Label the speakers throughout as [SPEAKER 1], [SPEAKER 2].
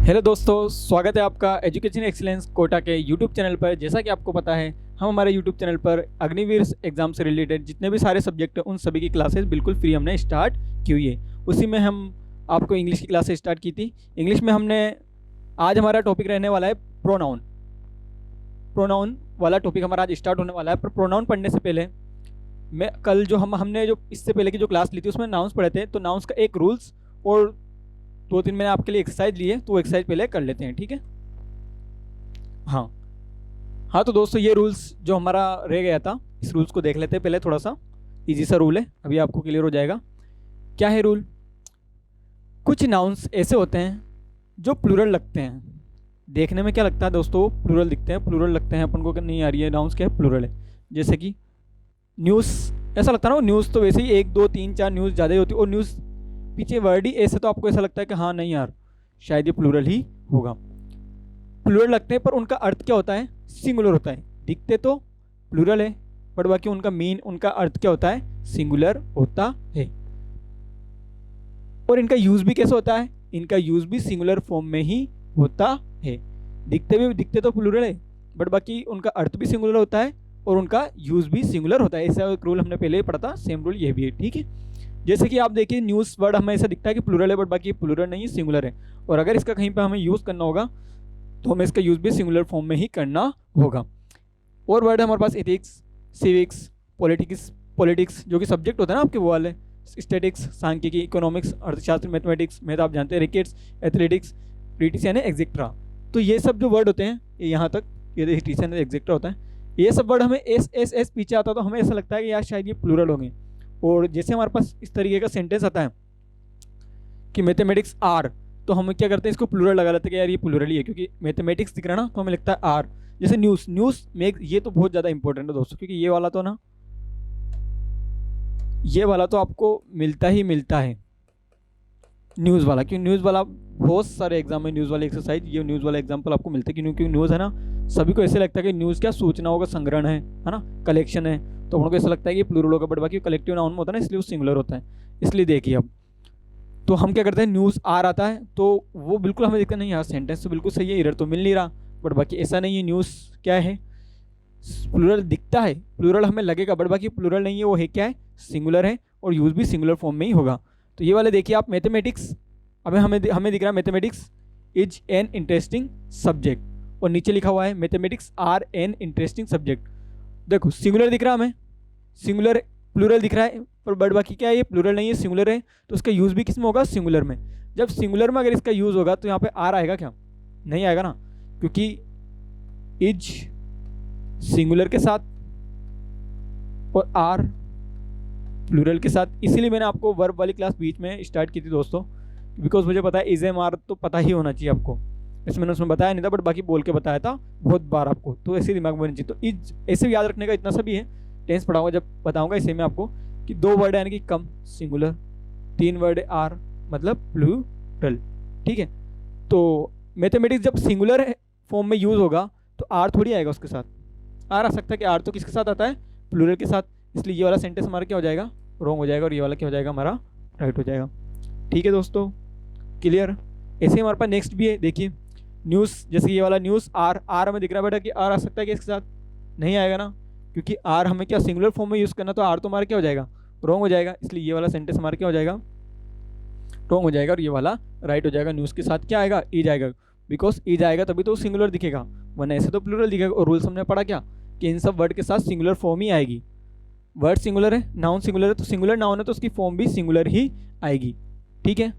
[SPEAKER 1] Hello दोस्तों, स्वागत है आपका एजुकेशन एक्सीलेंस कोटा के यूट्यूब चैनल पर। जैसा कि आपको पता है, हम हमारे यूट्यूब चैनल पर अग्निवीर एग्जाम से रिलेटेड जितने भी सारे सब्जेक्ट हैं उन सभी की क्लासेस बिल्कुल फ्री हमने स्टार्ट की हुई है। उसी में हम आपको इंग्लिश की क्लासेस स्टार्ट की थी। इंग्लिश में हमने आज हमारा टॉपिक रहने वाला है प्रोनाउन। प्रोनाउन वाला टॉपिक हमारा आज स्टार्ट होने वाला है। पर प्रोनाउन पढ़ने से पहले मैं कल जो हमने जो इससे पहले की जो क्लास ली थी उसमें नाउंस पढ़े थे, तो नाउंस का एक रूल्स और दो तीन मैंने आपके लिए एक्सरसाइज लिए, तो वो एक्सरसाइज पहले कर लेते हैं, ठीक है। हाँ तो दोस्तों, ये रूल्स जो हमारा रह गया था, इस रूल्स को देख लेते हैं पहले। थोड़ा सा इजी सा रूल है, अभी आपको क्लियर हो जाएगा क्या है रूल। कुछ नाउंस ऐसे होते हैं जो प्लूरल लगते हैं। देखने में क्या लगता है दोस्तों, प्लूरल दिखते हैं, प्लूरल लगते हैं अपन को कि नहीं यार ये नाउंस क्या है, प्लूरल है। जैसे कि न्यूज़, ऐसा लगता है ना, न्यूज़ तो वैसे ही 1 2 3 4 न्यूज़ ज़्यादा ही होती है, और न्यूज़ पीछे वर्ड ही ऐसे, तो आपको ऐसा लगता है कि हाँ नहीं यार शायद ये प्लूरल ही होगा। प्लूरल लगते हैं पर उनका अर्थ क्या होता है, सिंगुलर होता है। दिखते तो प्लूरल है बट बाकी उनका अर्थ क्या होता है, सिंगुलर होता है। और इनका यूज भी कैसे होता है, इनका यूज भी सिंगुलर फॉर्म में ही होता है। दिखते तो प्लूरल है बट बाकी उनका अर्थ भी सिंगुलर होता है और उनका यूज भी सिंगुलर होता है। ऐसा एक रूल हमने पहले ही पढ़ा था, सेम रूल ये भी है, ठीक है। जैसे कि आप देखिए, न्यूज़ वर्ड हमें ऐसा दिखता है कि प्लूरल है बट बाकी प्लूरल नहीं है, सिंगुलर है। और अगर इसका कहीं पर हमें यूज़ करना होगा तो हमें इसका यूज़ भी सिंगुलर फॉर्म में ही करना होगा। और वर्ड है हमारे पास एथिक्स, सिविक्स, पॉलिटिक्स जो कि सब्जेक्ट होता है ना आपके वो वाले, स्टैटिक्स, सांख्यिकी, इकोनॉमिक्स, अर्थशास्त्र, मैथमेटिक्स, मैथ आप जानते हैं, रिकेट्स, एथलेटिक्स, ब्रिटिशियन एक्सेट्रा। तो ये सब जो वर्ड होते हैं, यहाँ तक ये ब्रिटिशियन एक्सेट्रा होता है, ये सब वर्ड हमें एस पीछे आता है तो हमें ऐसा लगता है कि यार शायद ये प्लूरल होंगे। और जैसे हमारे पास इस तरीके का सेंटेंस आता है कि मैथमेटिक्स आर, तो हम क्या करते हैं, इसको प्लूरल लगा लेते हैं कि यार ये प्लूरल ही है, क्योंकि मैथमेटिक्स दिख रहा है ना, तो हमें लगता है आर। जैसे न्यूज़ में, ये तो बहुत ज़्यादा इंपॉर्टेंट है दोस्तों, क्योंकि ये वाला तो आपको मिलता ही मिलता है, न्यूज़ वाला। क्योंकि न्यूज़ वाला बहुत सारे एग्जाम में न्यूज़ वाले एक्सरसाइज, ये न्यूज़ वाला एग्जाम्पल आपको मिलता है। क्योंकि न्यूज़ है ना, सभी को ऐसे लगता है कि न्यूज़ क्या, सूचनाओं का संग्रहण है ना, कलेक्शन है, तो उनको ऐसा लगता है कि प्लूरल होगा बट बाकी कलेक्टिव नाउन में होता है ना, इसलिए वो सिंगुलर होता है। इसलिए देखिए अब तो हम क्या करते हैं, न्यूज़ आर आता है तो वो बिल्कुल हमें दिखता नहीं यार सेंटेंस तो बिल्कुल सही है, एरर तो मिल नहीं रहा, बट बाकी ऐसा नहीं है। न्यूज़ क्या है, प्लूरल दिखता है, प्लूरल हमें लगेगा बट बाकी प्लूरल नहीं है, वो है क्या है, सिंगुलर है, और यूज़ भी सिंगुलर फॉर्म में ही होगा। तो ये वाले देखिए आप, मैथमेटिक्स, अब हमें दिख रहा है mathematics is an interesting subject, और नीचे लिखा हुआ है mathematics are an interesting subject. देखो सिंगुलर दिख रहा है हमें, सिंगुलर, प्लूरल दिख रहा है, पर बट बाकी क्या है, ये प्लूरल नहीं है, सिंगुलर है, तो उसका यूज़ भी किस में होगा, सिंगुलर में। जब सिंगुलर में अगर इसका यूज़ होगा तो यहाँ पे आर आएगा क्या, नहीं आएगा ना, क्योंकि इज सिंगुलर के साथ और आर प्लूरल के साथ। इसीलिए मैंने आपको वर्ब वाली क्लास बीच में स्टार्ट की थी दोस्तों, बिकॉज मुझे पता है इज एम आर तो पता ही होना चाहिए आपको। इसमें मैंने उसमें बताया नहीं था बट बाकी बोल के बताया था बहुत बार आपको, तो ऐसे दिमाग में होनी चाहिए। तो इज ऐसे भी याद रखने का इतना सा भी है, टेंस पढ़ाऊंगा जब बताऊंगा इसे में आपको कि 2 वर्ड है यानी कि कम, सिंगुलर, 3 वर्ड है आर मतलब प्लूरल, ठीक है। तो मैथमेटिक्स जब सिंगुलर फॉर्म में यूज़ होगा तो आर थोड़ी आएगा उसके साथ, आर आ सकता है कि आर तो किसके साथ आता है, प्लूरल के साथ। इसलिए ये वाला सेंटेंस हमारा क्या हो जाएगा, रॉन्ग हो जाएगा, और ये वाला क्या हो जाएगा, हमारा राइट हो जाएगा। ठीक है दोस्तों, क्लियर। ऐसे ही हमारे पास नेक्स्ट भी है, देखिए न्यूज़, जैसे ये वाला न्यूज़ आर हमें दिख रहा है बेटा कि आर आ सकता है कि इसके साथ, नहीं आएगा ना, क्योंकि आर हमें क्या सिंगुलर फॉर्म में यूज़ करना, तो आर तो हमारा क्या हो जाएगा, रॉन्ग हो जाएगा। इसलिए ये वाला सेंटेंस हमारा क्या हो जाएगा, रॉन्ग हो जाएगा, और ये वाला राइट हो जाएगा। न्यूज़ के साथ क्या आएगा, ईज आएगा, बिकॉज ईज आएगा तभी तो सिंगुलर दिखेगा, वरना ऐसे तो प्लूरल दिखेगा। और रूल्स हमने पढ़ा क्या, कि इन सब वर्ड के साथ सिंगुलर फॉर्म ही आएगी। वर्ड सिंगुलर है, नाउन सिंगुलर है, तो सिंगुलर नाउन है तो उसकी फॉर्म भी सिंगुलर ही आएगी, ठीक है।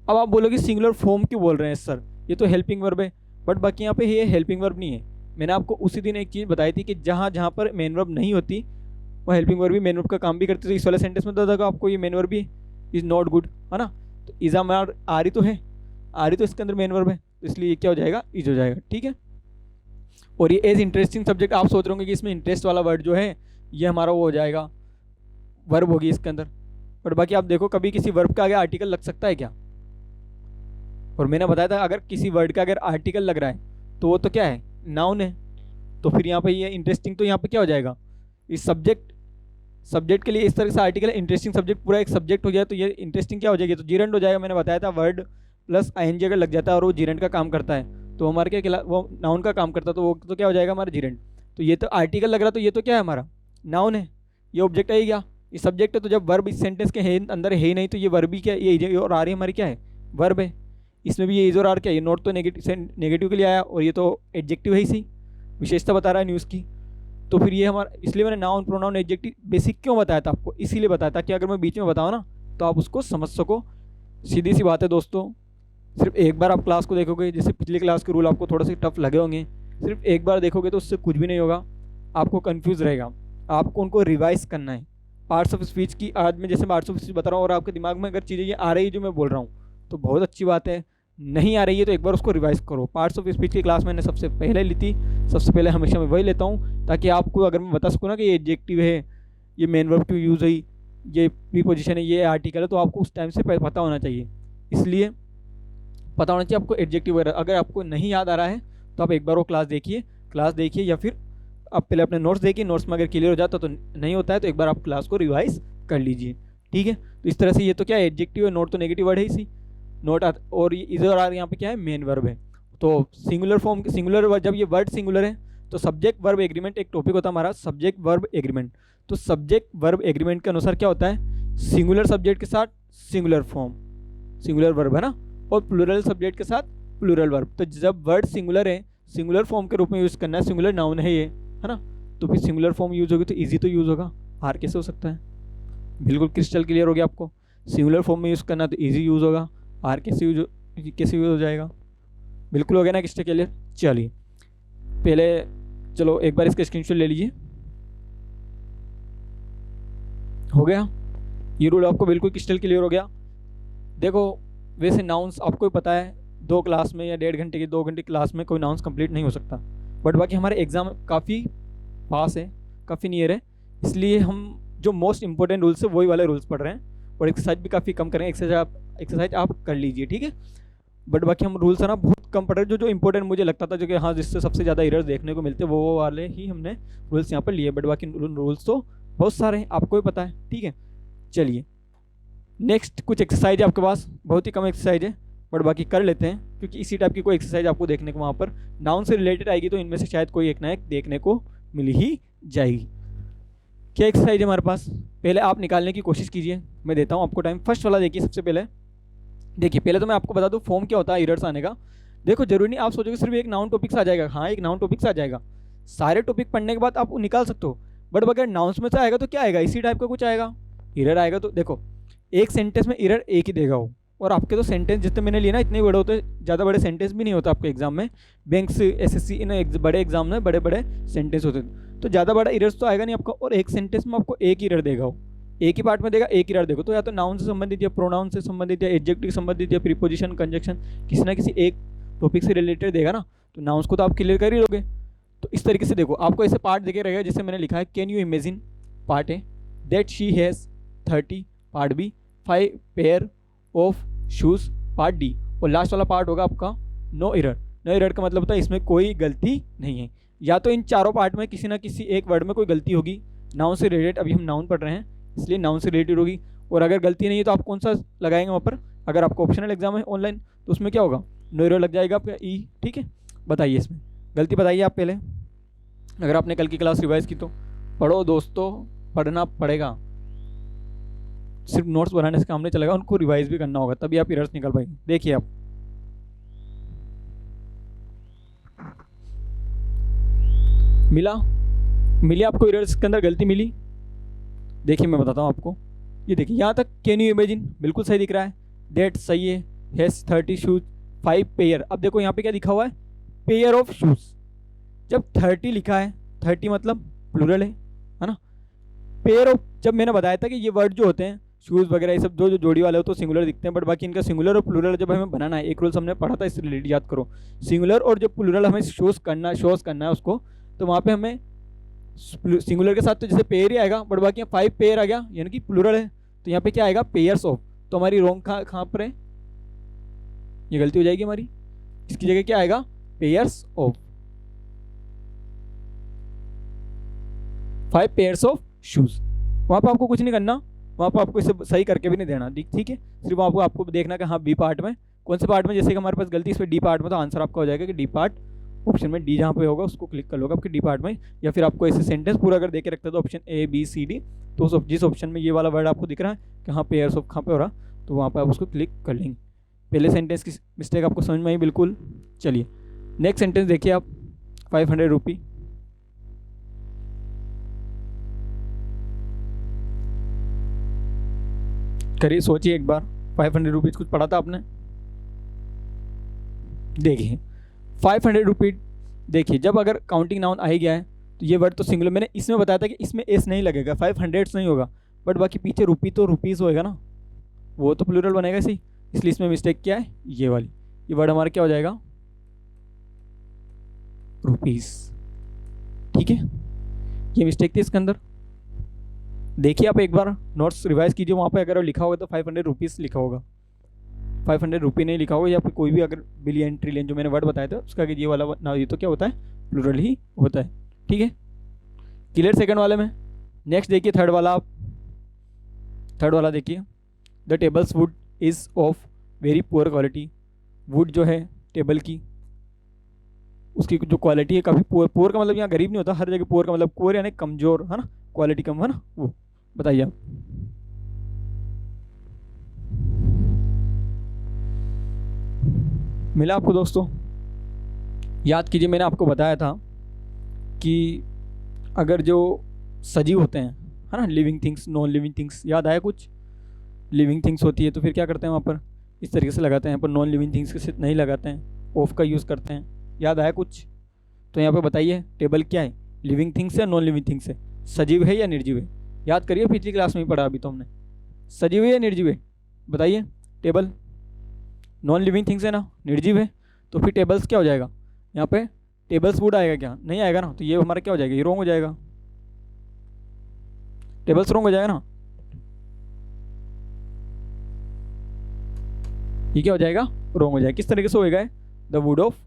[SPEAKER 1] अब आप बोलोगे सिंगुलर फॉर्म क्यों बोल रहे हैं सर, ये तो हेल्पिंग वर्ब है, बट बाकी यहाँ पे ये हेल्पिंग वर्ब नहीं है। मैंने आपको उसी दिन एक चीज़ बताई थी कि जहाँ जहाँ पर मेन वर्ब नहीं होती वो हेल्पिंग वर्ब भी मेन वर्ब का काम भी करती है। तो इस वाले सेंटेंस में तो आपको ये मेन वर्ब भी इज़ नॉट गुड, है ना, तो इज़ आर ही तो है, आर ही तो इसके अंदर मेन वर्ब है, तो इसलिए ये क्या हो जाएगा, इज हो जाएगा, ठीक है। और ये एज इंटरेस्टिंग सब्जेक्ट, आप सोच रहे होंगे कि इसमें इंटरेस्ट वाला वर्ड जो है ये हमारा वो हो जाएगा, वर्ब होगी इसके अंदर, बट बाकी आप देखो कभी किसी वर्ब का आगे आर्टिकल लग सकता है क्या, और मैंने बताया था अगर किसी वर्ड का अगर आर्टिकल लग रहा है तो वो तो क्या है, नाउन है। तो फिर यहाँ पे ये इंटरेस्टिंग तो यहाँ पे क्या हो जाएगा, इस सब्जेक्ट के लिए इस तरह से आर्टिकल है, इंटरेस्टिंग सब्जेक्ट पूरा एक सब्जेक्ट हो गया, तो ये इंटरेस्टिंग क्या हो जाएगी, तो जीरंड हो जाएगा। मैंने बताया था वर्ड प्लस आईएनजी अगर लग जाता है और वो जीरेंट का काम करता है तो हमारे क्या वो नाउन का काम करता है, तो वो तो क्या हो जाएगा हमारा जीरेंट। तो ये तो आर्टिकल लग रहा, तो ये तो क्या है हमारा नाउन है, ये ऑब्जेक्ट है क्या, ये सब्जेक्ट है। तो जब वर्ब इस सेंटेंस के है अंदर है ही नहीं, तो ये वर्ब ही क्या, ये और आर हमारी क्या है, वर्ब है। इसमें भी ये इज और आर क्या है, ये नोट तो नेगेटिव के लिए आया और ये तो एडजेक्टिव है ही सी, विशेषता बता रहा है न्यूज़ की। तो फिर ये हमारा, इसलिए मैंने नाउन प्रोनाउन एडजेक्टिव बेसिक क्यों बताया था आपको, इसीलिए बताया था कि अगर मैं बीच में बताऊँ ना तो आप उसको समझ सको। सीधी सी बात है दोस्तों, सिर्फ एक बार आप क्लास को देखोगे, जैसे पिछली क्लास के रूल आपको थोड़े से टफ लगे होंगे, सिर्फ एक बार देखोगे तो उससे कुछ भी नहीं होगा, आपको कंफ्यूज रहेगा, आपको उनको रिवाइज करना है। पार्ट्स ऑफ स्पीच की आज मैं जैसे पार्ट्स ऑफ स्पीच बता रहा हूँ और आपके दिमाग में अगर चीज़ें ये आ रही है जो मैं बोल रहा हूँ तो बहुत अच्छी बात है, नहीं आ रही है तो एक बार उसको रिवाइज करो। पार्ट्स ऑफ स्पीच की क्लास मैंने सबसे पहले ली थी, सबसे पहले हमेशा मैं वही लेता हूँ ताकि आपको अगर मैं बता सकूँ ना कि ये एडजेक्टिव है, ये मेन वर्ब क्यों यूज़ हुई, ये प्रीपोजिशन है, ये आर्टिकल है, तो आपको उस टाइम से पता होना चाहिए। इसलिए पता होना चाहिए आपको एडजेक्टिव वगैरह। अगर आपको नहीं याद आ रहा है तो आप एक बार वो क्लास देखिए या फिर आप पहले अपने नोट्स देखिए, नोट्स में अगर क्लियर हो जाता तो नहीं होता है तो एक बार आप क्लास को रिवाइज कर लीजिए, ठीक है। तो इस तरह से ये तो क्या है एडजेक्टिव है, नोट तो नेगेटिव वर्ड है इसी, नोट और इधर आर यहाँ पे क्या है मेन वर्ब है। तो सिंगुलर फॉर्म, सिंगुलर जब ये वर्ड सिंगुलर है तो सब्जेक्ट वर्ब एग्रीमेंट एक टॉपिक होता है हमारा, सब्जेक्ट वर्ब एग्रीमेंट। तो सब्जेक्ट वर्ब एग्रीमेंट के अनुसार क्या होता है, सिंगुलर सब्जेक्ट के साथ सिंगुलर फॉर्म, सिंगुलर वर्ब है ना, और प्लूरल सब्जेक्ट के साथ प्लूरल वर्ब। तो जब वर्ड सिंगुलर है, सिंगुलर फॉर्म के रूप में यूज़ करना है, सिंगुलर नाउन है ये, है ना, तो फिर सिंगुलर फॉर्म यूज़ होगी तो इजी तो यूज़ होगा, हार कैसे हो सकता है, बिल्कुल क्रिस्टल क्लियर हो गया आपको। सिंगुलर फॉर्म में यूज़ करना तो इजी यूज़ होगा, हार कैसे यूज़ हो जाएगा, बिल्कुल हो गया ना क्रिस्टल क्लियर। चलिए पहले चलो एक बार इसका स्क्रीनशॉट ले लीजिए, हो गया ये रूल आपको बिल्कुल क्रिस्टल क्लियर हो गया। देखो वैसे नाउन्स आपको पता है 2 क्लास में या 1.5 घंटे की 2 घंटे क्लास में कोई नाउन्स कंप्लीट नहीं हो सकता, बट बाकी हमारे एग्ज़ाम काफ़ी पास है, काफ़ी नियर है, इसलिए हम जो मोस्ट इंपॉर्टेंट रूल्स है वही वाले रूल्स पढ़ रहे हैं और एक्सरसाइज भी काफ़ी कम करेंगे। एक्सरसाइज आप कर लीजिए, ठीक है, बट बाकी हम रूल्स है ना बहुत कम पढ़ रहे हैं। जो इंपॉर्टेंट मुझे लगता था जो कि हाँ जिससे सबसे ज़्यादा एरर्स देखने को मिलते वो वाले ही हमने रूल्स यहाँ पर लिए, बट बाकी रूल्स तो बहुत सारे हैं, आपको भी पता है, ठीक है। चलिए नेक्स्ट कुछ एक्सरसाइज है आपके पास, बहुत ही कम एक्सरसाइज है बट बाकी कर लेते हैं क्योंकि इसी टाइप की कोई एक्सरसाइज आपको देखने को वहाँ पर नाउन से रिलेटेड आएगी तो इनमें से शायद कोई एक ना एक देखने को मिल ही जाएगी। क्या एक्सरसाइज है हमारे पास, पहले आप निकालने की कोशिश कीजिए, मैं देता हूँ आपको टाइम। फर्स्ट वाला देखिए, सबसे पहले देखिए, पहले तो मैं आपको बता दूँ फॉर्म क्या होता है एरर्स आने का। देखो जरूरी नहीं आप सोचोगे सिर्फ एक नाउन टॉपिक से आ जाएगा, हाँ एक नाउन टॉपिक से आ जाएगा, सारे टॉपिक पढ़ने के बाद आप निकाल सकते हो, बट अगर नाउन्स में से आएगा तो क्या आएगा, इसी टाइप का कुछ आएगा एरर आएगा। तो देखो एक सेंटेंस में एरर एक ही देगा वो, और आपके तो सेंटेंस जितने मैंने लिए ना इतने बड़े होते, ज़्यादा बड़े सेंटेंस भी नहीं होता आपके एग्जाम में, बैंक्स एसएससी इन बड़े एग्जाम में बड़े बड़े सेंटेंस होते हैं, तो ज़्यादा बड़ा एरर्स तो आएगा नहीं आपका, और एक सेंटेंस में आपको एक ही एरर देगा वो, एक ही पार्ट में देगा एक ही एरर देखो, तो या तो नाउन से संबंधित या प्रोनाउन से संबंधित या एडजेक्टिव से संबंधित या प्रीपोजिशन कंजक्शन किसी ना किसी एक टॉपिक से रिलेटेड देगा ना, तो नाउन्स को तो आप क्लियर कर ही लोगे। तो इस तरीके से देखो आपको ऐसे पार्ट देखे रहेगा, जैसे मैंने लिखा है कैन यू इमेजिन, पार्ट है that she has 30, part B 5 pair of shoes, part D, और लास्ट वाला पार्ट होगा आपका नो एरर। नो एरर का मतलब होता है इसमें कोई गलती नहीं है, या तो इन चारों पार्ट में किसी ना किसी एक वर्ड में कोई गलती होगी नाउन से रिलेटेड, अभी हम नाउन पढ़ रहे हैं इसलिए नाउन से रिलेटेड होगी, और अगर गलती नहीं है तो आप कौन सा लगाएंगे वहाँ पर, अगर आपको ऑप्शनल एग्जाम है ऑनलाइन तो उसमें क्या होगा नो एरर लग जाएगा आपका ई, ठीक है। बताइए इसमें गलती बताइए आप पहले, अगर आपने कल की क्लास रिवाइज की तो पढ़ो दोस्तों, पढ़ना पड़ेगा, सिर्फ नोट्स बनाने से काम नहीं चलेगा, उनको रिवाइज भी करना होगा तभी आप एरर्स निकाल पाएंगे। देखिए आप मिली आपको एरर्स के अंदर गलती मिली, देखिए मैं बताता हूँ आपको, ये देखिए यहाँ तक कैन यू इमेजिन बिल्कुल सही दिख रहा है, दैट सही है, हैज़ 30 शूज 5 पेयर। अब देखो यहाँ पे क्या लिखा हुआ है, पेयर ऑफ शूज, जब 30 लिखा है 30 मतलब प्लूरल है ना, पेयर ऑफ, जब मैंने बताया था कि ये वर्ड जो होते हैं शूज़ वगैरह ये सब जो जोड़ी वाले हो तो सिंगुलर दिखते हैं, बट बाकी इनका सिंगुलर और प्लूरल जब हमें बनाना है, एक रूल्स हमने पढ़ा था इससे रिलेटेड याद करो, सिंगुलर और जब प्लूरल हमें शोज करना है उसको, तो वहाँ पे हमें सिंगुलर के साथ तो जैसे पेयर ही आएगा, बट बाकी यहाँ 5 पेयर आ गया यानी कि प्लूरल है, तो यहाँ पे क्या आएगा पेयर्स ऑफ, तो हमारी रॉन्ग कहाँ पर है, ये गलती हो जाएगी हमारी, इसकी जगह क्या आएगा pairs of, 5 pairs of shoes. वहाँ पर आपको कुछ नहीं करना, वहाँ पर आपको इसे सही करके भी नहीं देना, ठीक है, सिर्फ आपको देखना कि हाँ बी पार्ट में कौन से पार्ट में, जैसे कि हमारे पास गलती इस पर डी पार्ट में, तो आंसर आपका हो जाएगा कि डी पार्ट, ऑप्शन में डी जहाँ पे होगा उसको क्लिक कर लोगे आपके डी पार्ट में। या फिर आपको ऐसे सेंटेंस पूरा अगर देके रखते हो तो option A B C D, तो उस जिस ऑप्शन में ये वाला वर्ड आपको दिख रहा है कि हाँ पेयर्स ऑफ कहाँ पे हो रहा, तो वहाँ पर आप उसको क्लिक कर लेंगे। पहले सेंटेंस की मिस्टेक आपको समझ में आई बिल्कुल। चलिए नेक्स्ट सेंटेंस देखिए आप, 500 रुपी। करिए सोचिए एक बार, 500 रुपीज़ कुछ पढ़ा था आपने? देखिए 500 रुपी, देखिए जब अगर काउंटिंग नाउन आ ही गया है तो ये वर्ड तो सिंगुलर, मैंने इसमें बताया था कि इसमें एस नहीं लगेगा, 500 नहीं होगा, बट बाकी पीछे रुपी तो रुपीज़ होएगा ना, वो तो प्लूरल बनेगा सही, इसलिए इसमें मिस्टेक क्या है, ये वाली, ये वर्ड हमारा क्या हो जाएगा, रुपीज़। ठीक है, ये मिस्टेक थी इसके अंदर। देखिए आप एक बार नोट्स रिवाइज कीजिए, वहाँ पे अगर लिखा होगा तो 500 रुपीज़ लिखा होगा, 500 रुपये नहीं लिखा होगा, या फिर कोई भी अगर बिलियन ट्रिलियन जो मैंने वर्ड बताया था उसका कि ये वाला ना, ये तो क्या होता है, प्लूरल ही होता है। ठीक है, क्लियर सेकंड वाले में। नेक्स्ट देखिए थर्ड वाला, आप थर्ड वाला देखिए, the tables would is of very poor quality. Would जो है टेबल की, उसकी जो क्वालिटी है काफ़ी पुअर, पुअर का मतलब यहाँ गरीब नहीं होता, हर जगह पुअर का मतलब पुअर यानी कमज़ोर, है ना, क्वालिटी कम, है ना, वो बताइए आप। मिला आपको दोस्तों? याद कीजिए मैंने आपको बताया था कि अगर जो सजीव होते हैं, है ना, living things, non living things, याद आया कुछ? लिविंग थिंग्स होती है तो फिर क्या करते हैं वहाँ पर इस तरीके से लगाते हैं, पर नॉन लिविंग थिंग्स के साथ नहीं लगाते हैं, ऑफ का यूज़ करते हैं। याद आया कुछ? तो यहाँ पे बताइए टेबल क्या है, लिविंग थिंग्स है नॉन लिविंग थिंग्स है, सजीव है या निर्जीव है? याद करिए पिछली क्लास में ही पढ़ा अभी तो हमने, सजीव है या निर्जीव है बताइए। टेबल नॉन लिविंग थिंग्स है ना, निर्जीव है, तो फिर टेबल्स क्या हो जाएगा, यहाँ पे टेबल्स वुड आएगा क्या, नहीं आएगा ना, तो ये हमारा क्या हो जाएगा, ये रॉन्ग हो जाएगा, टेबल्स रॉन्ग हो जाएगा ना, ये क्या हो जाएगा, रॉन्ग हो जाएगा। किस तरीके से होएगा, द वुड ऑफ,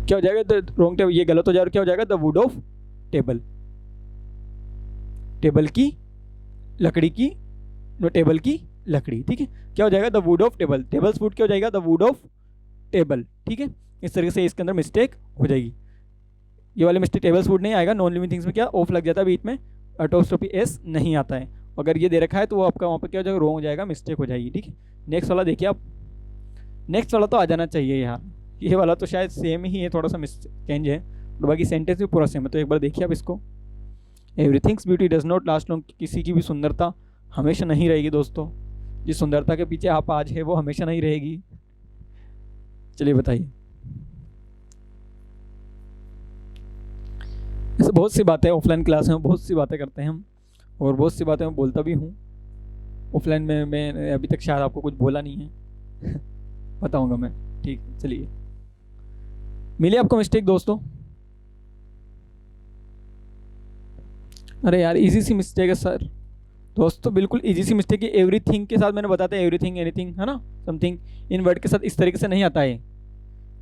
[SPEAKER 1] क्या हो जाएगा, द रॉन्ग टेबल, ये गलत हो जाएगा, क्या हो जाएगा, the wood of table, table की लकड़ी की, नो टेबल की लकड़ी। ठीक है, क्या हो जाएगा, the wood of table, tables would क्या हो जाएगा, द वुड ऑफ टेबल। ठीक है, इस तरीके से इसके अंदर मिस्टेक हो जाएगी, ये वाले मिस्टेक, टेबल्स वुड नहीं आएगा, नॉन लिविंग थिंग्स में क्या ऑफ लग जाता है बीच में, अटोस्ट्रोफी एस नहीं आता है, अगर ये दे रखा है तो वो आपका वहाँ पर क्या हो जाएगा, रॉन्ग हो जाएगा, मिस्टेक हो जाएगी। ठीक है, नेक्स्ट वाला देखिए आप, नेक्स्ट वाला तो आ जाना चाहिए यार, ये वाला तो शायद सेम ही है, थोड़ा सा चेंज है, और बाकी सेंटेंस भी पूरा सेम है, तो एक बार देखिए आप इसको, everything's beauty does not last long, किसी की भी सुंदरता हमेशा नहीं रहेगी दोस्तों, जिस सुंदरता के पीछे आप आज है वो हमेशा नहीं रहेगी। चलिए बताइए, ऐसे बहुत सी बातें ऑफलाइन क्लास में बहुत सी बातें करते हैं हम, और बहुत सी बातें मैं बोलता भी हूँ ऑफलाइन में, मैं अभी तक शायद आपको कुछ बोला नहीं है बताऊंगा मैं। ठीक, चलिए मिले आपको मिस्टेक दोस्तों? अरे यार इजी सी मिस्टेक है सर दोस्तों, बिल्कुल इजी सी मिस्टेक है, एवरीथिंग के साथ मैंने बताया था, एवरीथिंग एनीथिंग, है ना, समथिंग, इन वर्ड के साथ इस तरीके से नहीं आता है,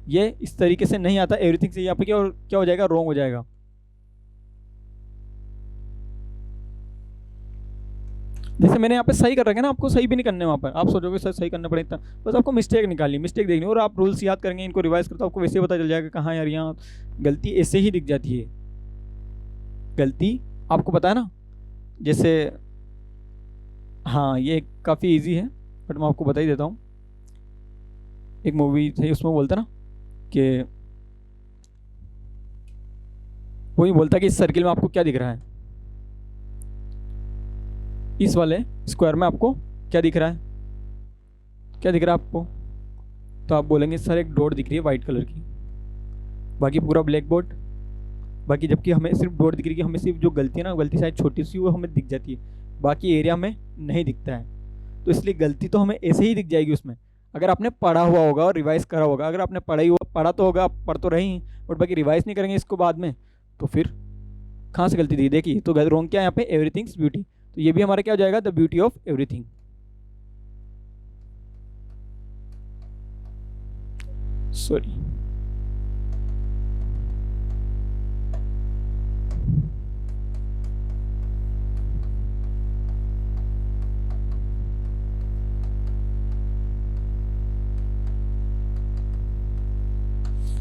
[SPEAKER 1] ये इस तरीके से नहीं आता, एवरीथिंग से यहाँ पे क्या हो जाएगा, रॉन्ग हो जाएगा। जैसे मैंने यहाँ पे सही कर रखा है ना, आपको सही भी नहीं करने, वहाँ पर आप सोचोगे सर सही करना पड़ेगा, बस आपको मिस्टेक निकालनी, मिस्टेक देखनी, और आप रूल्स याद करेंगे, इनको रिवाइज करते आपको वैसे पता चल जाएगा कहाँ यार यहाँ गलती ऐसे ही दिख जाती है, गलती आपको पता है ना, जैसे हाँ ये काफ़ी इजी है बट मैं आपको बता ही देता हूँ, एक मूवी थी उसमें बोलता ना कि वही बोलता कि इस सर्किल में आपको क्या दिख रहा है, इस वाले स्क्वायर में आपको क्या दिख रहा है, क्या दिख रहा है आपको, तो आप बोलेंगे सर एक डॉट दिख रही है वाइट कलर की, बाकी पूरा ब्लैक बोर्ड, बाकी जबकि हमें सिर्फ डॉट दिख रही है, हमें सिर्फ जो गलती है ना, गलती शायद छोटी सी वो हमें दिख जाती है, बाकी एरिया में नहीं दिखता है, तो इसलिए गलती तो हमें ऐसे ही दिख जाएगी उसमें, अगर आपने पढ़ा हुआ होगा और रिवाइज करा होगा, अगर आपने पढ़ा तो होगा, आप पढ़ तो रहे ही, बट बाकी रिवाइज नहीं करेंगे इसको बाद में, तो फिर कहाँ से गलती दी, देखिए तो रॉन्ग क्या है यहाँ पे, एवरीथिंग्स ब्यूटी, तो ये भी हमारा क्या हो जाएगा, the beauty of everything. Sorry,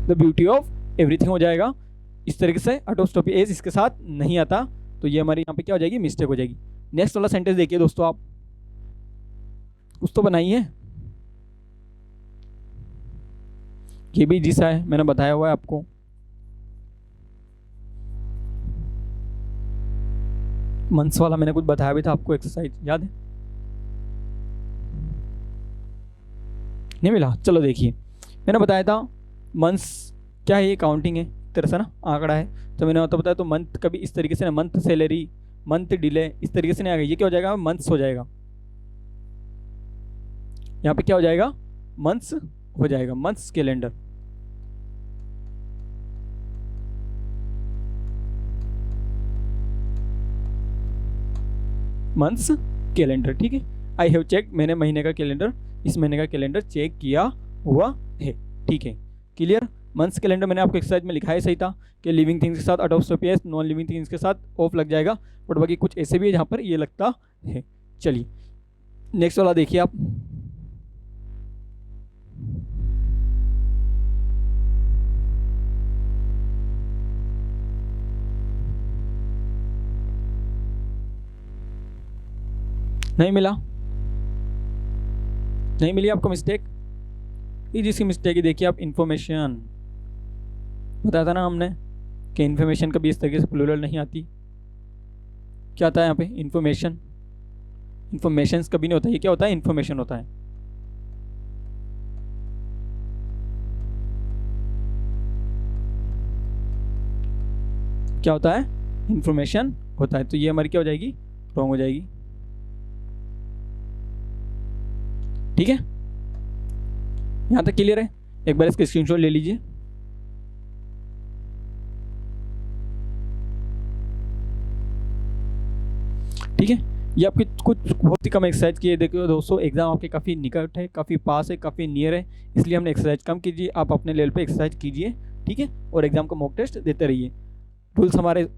[SPEAKER 1] the beauty of everything हो जाएगा। इस तरीके से ऑटोस्टॉपी एज इसके साथ नहीं आता, तो ये हमारी यहाँ पे क्या हो जाएगी, मिस्टेक हो जाएगी। नेक्स्ट वाला सेंटेंस देखिए दोस्तों, आप कुछ तो बनाइए। ये भी जिसा है, मैंने बताया हुआ है आपको। मंथ्स वाला मैंने कुछ बताया भी था आपको, एक्सरसाइज याद है? नहीं मिला? चलो देखिए, मैंने बताया था मंथ्स क्या है, ये काउंटिंग है एक तरह से ना, आंकड़ा है। तो मैंने तो बताया, तो मंथ कभी इस तरीके से ना, मंथ सैलरी, मंथ डिले, इस तरीके से नहीं आएगा। ये क्या हो जाएगा, मंथ्स हो जाएगा। यहाँ पे क्या हो जाएगा, मंथ्स हो जाएगा, मंथ्स कैलेंडर। मंथ्स कैलेंडर, ठीक है। आई हैव चेक, मैंने महीने का कैलेंडर, इस महीने का कैलेंडर चेक किया हुआ है, ठीक है, क्लियर। मंथ्स कैलेंडर मैंने आपको एक्सरसाइज में लिखा है, सही था कि लिविंग थिंग्स के साथ ऑटोस्टॉपी एस, नॉन लिविंग थिंग्स के साथ ऑफ लग जाएगा, बट बाकी कुछ ऐसे भी है जहाँ पर ये लगता है। चलिए नेक्स्ट वाला देखिए आप। नहीं मिला? नहीं मिली आपको मिस्टेक? ये जिसकी मिस्टेक है, देखिए आप, इंफॉर्मेशन बताया था ना हमने कि इन्फॉर्मेशन कभी इस तरीके से प्लूरल नहीं आती। क्या आता है यहाँ पे, इंफॉर्मेशन। इंफॉर्मेशंस कभी नहीं होता, ये क्या होता है, इंफॉर्मेशन होता है। क्या होता है, इंफॉर्मेशन होता है। तो ये हमारी क्या हो जाएगी, रॉन्ग हो जाएगी, ठीक है। यहां तक क्लियर है? एक बार इसका स्क्रीनशॉट ले लीजिए। ठीक है, ये आपकी कुछ बहुत ही कम एक्सरसाइज की है। देखो दोस्तों, एग्जाम आपके काफ़ी निकट है, काफ़ी पास है, काफ़ी नियर है, इसलिए हमने एक्सरसाइज कम कीजिए। आप अपने लेवल पे एक्सरसाइज कीजिए, ठीक है, और एग्जाम का मॉक टेस्ट देते रहिए। रूल्स हमारे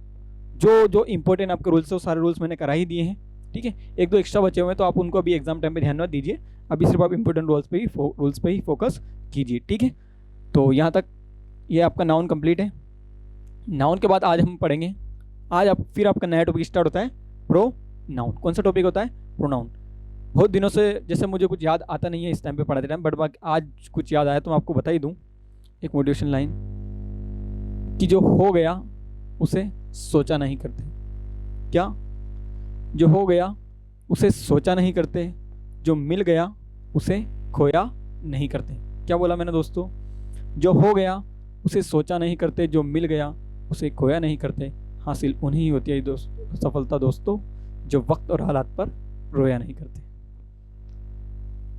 [SPEAKER 1] जो जो इंपॉर्टेंट आपके रूल्स है, वो सारे रूल्स मैंने करा ही दिए हैं, ठीक है। एक दो एक्स्ट्रा बचे हुए हैं, तो आप उनको अभी एग्जाम टाइम पे ध्यान मत दीजिए। अभी सिर्फ आप इंपॉर्टेंट रूल्स पे ही फोकस कीजिए, ठीक है। तो यहाँ तक ये आपका नाउन कंप्लीट है। नाउन के बाद आज हम पढ़ेंगे, आज आप फिर आपका नया टॉपिक स्टार्ट होता है, प्रो नाउन। कौन सा टॉपिक होता है, प्रोनाउन। बहुत दिनों से जैसे मुझे कुछ याद आता नहीं है इस टाइम पे पढ़ाते टाइम, बट आज कुछ याद आया तो मैं आपको बता ही दूँ। एक मोटिवेशन लाइन कि जो हो गया उसे सोचा नहीं करते। क्या? जो हो गया उसे सोचा नहीं करते, जो मिल गया उसे खोया नहीं करते। क्या बोला मैंने दोस्तों? जो हो गया उसे सोचा नहीं करते, जो मिल गया उसे खोया नहीं करते। हासिल उन्हीं ही होती है सफलता दोस्तों, जो वक्त और हालात पर रोया नहीं करते।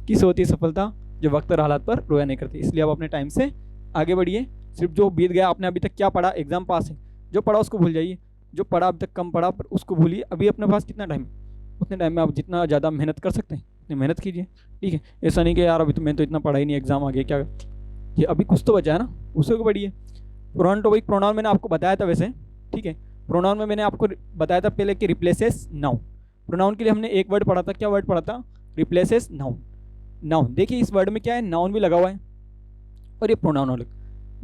[SPEAKER 1] किस होती है सफलता? जो वक्त और हालात पर रोया नहीं करते। इसलिए आप अपने टाइम से आगे बढ़िए। सिर्फ जो बीत गया, आपने अभी तक क्या पढ़ा, एग्जाम पास है, जो पढ़ा उसको भूल जाइए। जो पढ़ा अभी तक कम पढ़ा, पर उसको भूलिए। अभी अपने पास कितना टाइम है, उतने टाइम में आप जितना ज़्यादा मेहनत कर सकते हैं उतनी मेहनत कीजिए, ठीक है। ऐसा नहीं कि यार अभी तो मैं तो इतना पढ़ा ही नहीं, एग्जाम आ गया, क्या ये अभी कुछ तो बचा है ना, उसे को पढ़िए। प्रोनाउन टॉपिक, प्रोनाउन मैंने आपको बताया था वैसे, ठीक है। प्रोनाउन में मैंने आपको बताया था पहले कि रिप्लेसेस नाउन। प्रोनाउन के लिए हमने एक वर्ड पढ़ा था, क्या वर्ड पढ़ा था? Replaces noun. नाउन, देखिए इस वर्ड में क्या है, नाउन भी लगा हुआ है और ये प्रोनाउन अलग।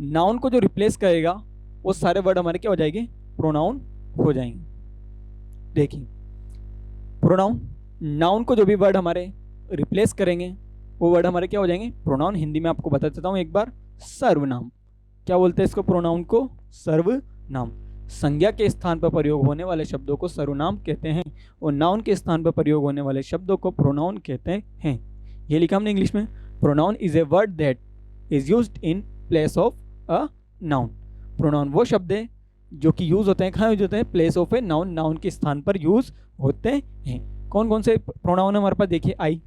[SPEAKER 1] नाउन को जो रिप्लेस करेगा वो सारे वर्ड हमारे क्या हो जाएंगे, प्रोनाउन हो जाएंगे। देखिए प्रोनाउन, नाउन को जो भी वर्ड हमारे रिप्लेस करेंगे वो वर्ड हमारे क्या हो जाएंगे, प्रोनाउन। हिंदी में आपको बता देता हूँ एक बार, सर्वनाम। क्या बोलते हैं इसको, प्रोनाउन को? सर्वनाम। संज्ञा के स्थान पर प्रयोग होने वाले शब्दों को सर्वनाम कहते हैं और नाउन के स्थान पर प्रयोग होने वाले शब्दों को प्रोनाउन कहते हैं। ये लिखा हमने इंग्लिश में, pronoun is a word that is used in place of a noun. Pronoun वो शब्द है जो कि यूज होते हैं, कहाँ यूज होते हैं, place of a noun, noun के स्थान पर यूज होते हैं। कौन कौन से प्रोनाउन है हमारे पास? देखिए आई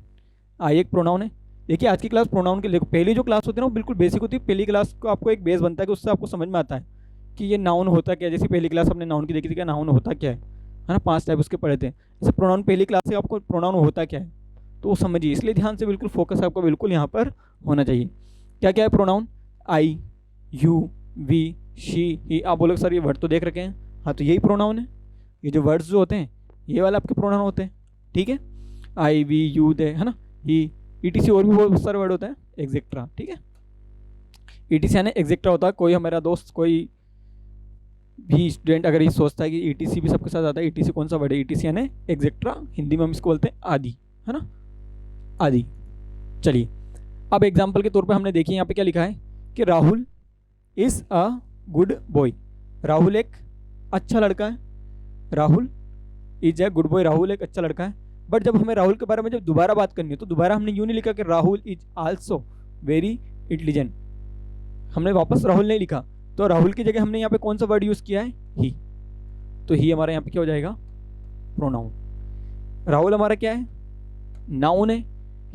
[SPEAKER 1] एक प्रोनाउन है। देखिए आज की क्लास प्रोनाउन के, देखो पहली जो क्लास होती है ना वो बिल्कुल बेसिक होती है। पहली क्लास को आपको एक बेस बनता है कि उससे आपको समझ में आता है कि ये नाउन होता क्या है। जैसे पहली क्लास हमने नाउन की देखी थी, क्या नाउन होता क्या है ना, 5 टाइप उसके पढ़े थे। जैसे प्रोनाउन पहली क्लास से आपको प्रोनाउन होता क्या है तो वो समझिए, इसलिए ध्यान से बिल्कुल फोकस आपको बिल्कुल यहाँ पर होना चाहिए। क्या क्या है pronoun? I, you, we, she, he. आप बोलोगे सर ये वर्ड तो देख रखे हैं, हाँ तो यही प्रोनाउन है। ये जो वर्ड्स जो होते हैं ये वाले आपके प्रोनाउन होते हैं, ठीक है। आई, वी, यू, दे, है ना, ही, ETC, और भी बहुत सारे वर्ड होते हैं, एक्सेट्रा, ठीक है। ETC यानी एग्जेक्ट्रा होता है। कोई हमारा दोस्त, कोई भी स्टूडेंट अगर ये सोचता है कि ETC भी सबके साथ आता है, ETC कौन सा वर्ड है? ETC यानी एग्जेक्ट्रा, हिंदी में हम इसको बोलते हैं आदि, है ना, आदि। चलिए अब एग्जाम्पल के तौर पे हमने देखिए यहाँ पे क्या लिखा है कि Rahul is a good boy. Rahul एक अच्छा लड़का है। Rahul is a good boy, Rahul एक अच्छा लड़का है। बट जब हमें राहुल के बारे में जब दोबारा बात करनी है तो दोबारा हमने यूँ नहीं लिखा कि Rahul is also very intelligent, हमने वापस राहुल नहीं लिखा। तो राहुल की जगह हमने यहाँ पे कौन सा वर्ड यूज़ किया है? ही। तो ही हमारा यहाँ पे क्या हो जाएगा? प्रोनाउन। राहुल हमारा क्या है? नाउन है।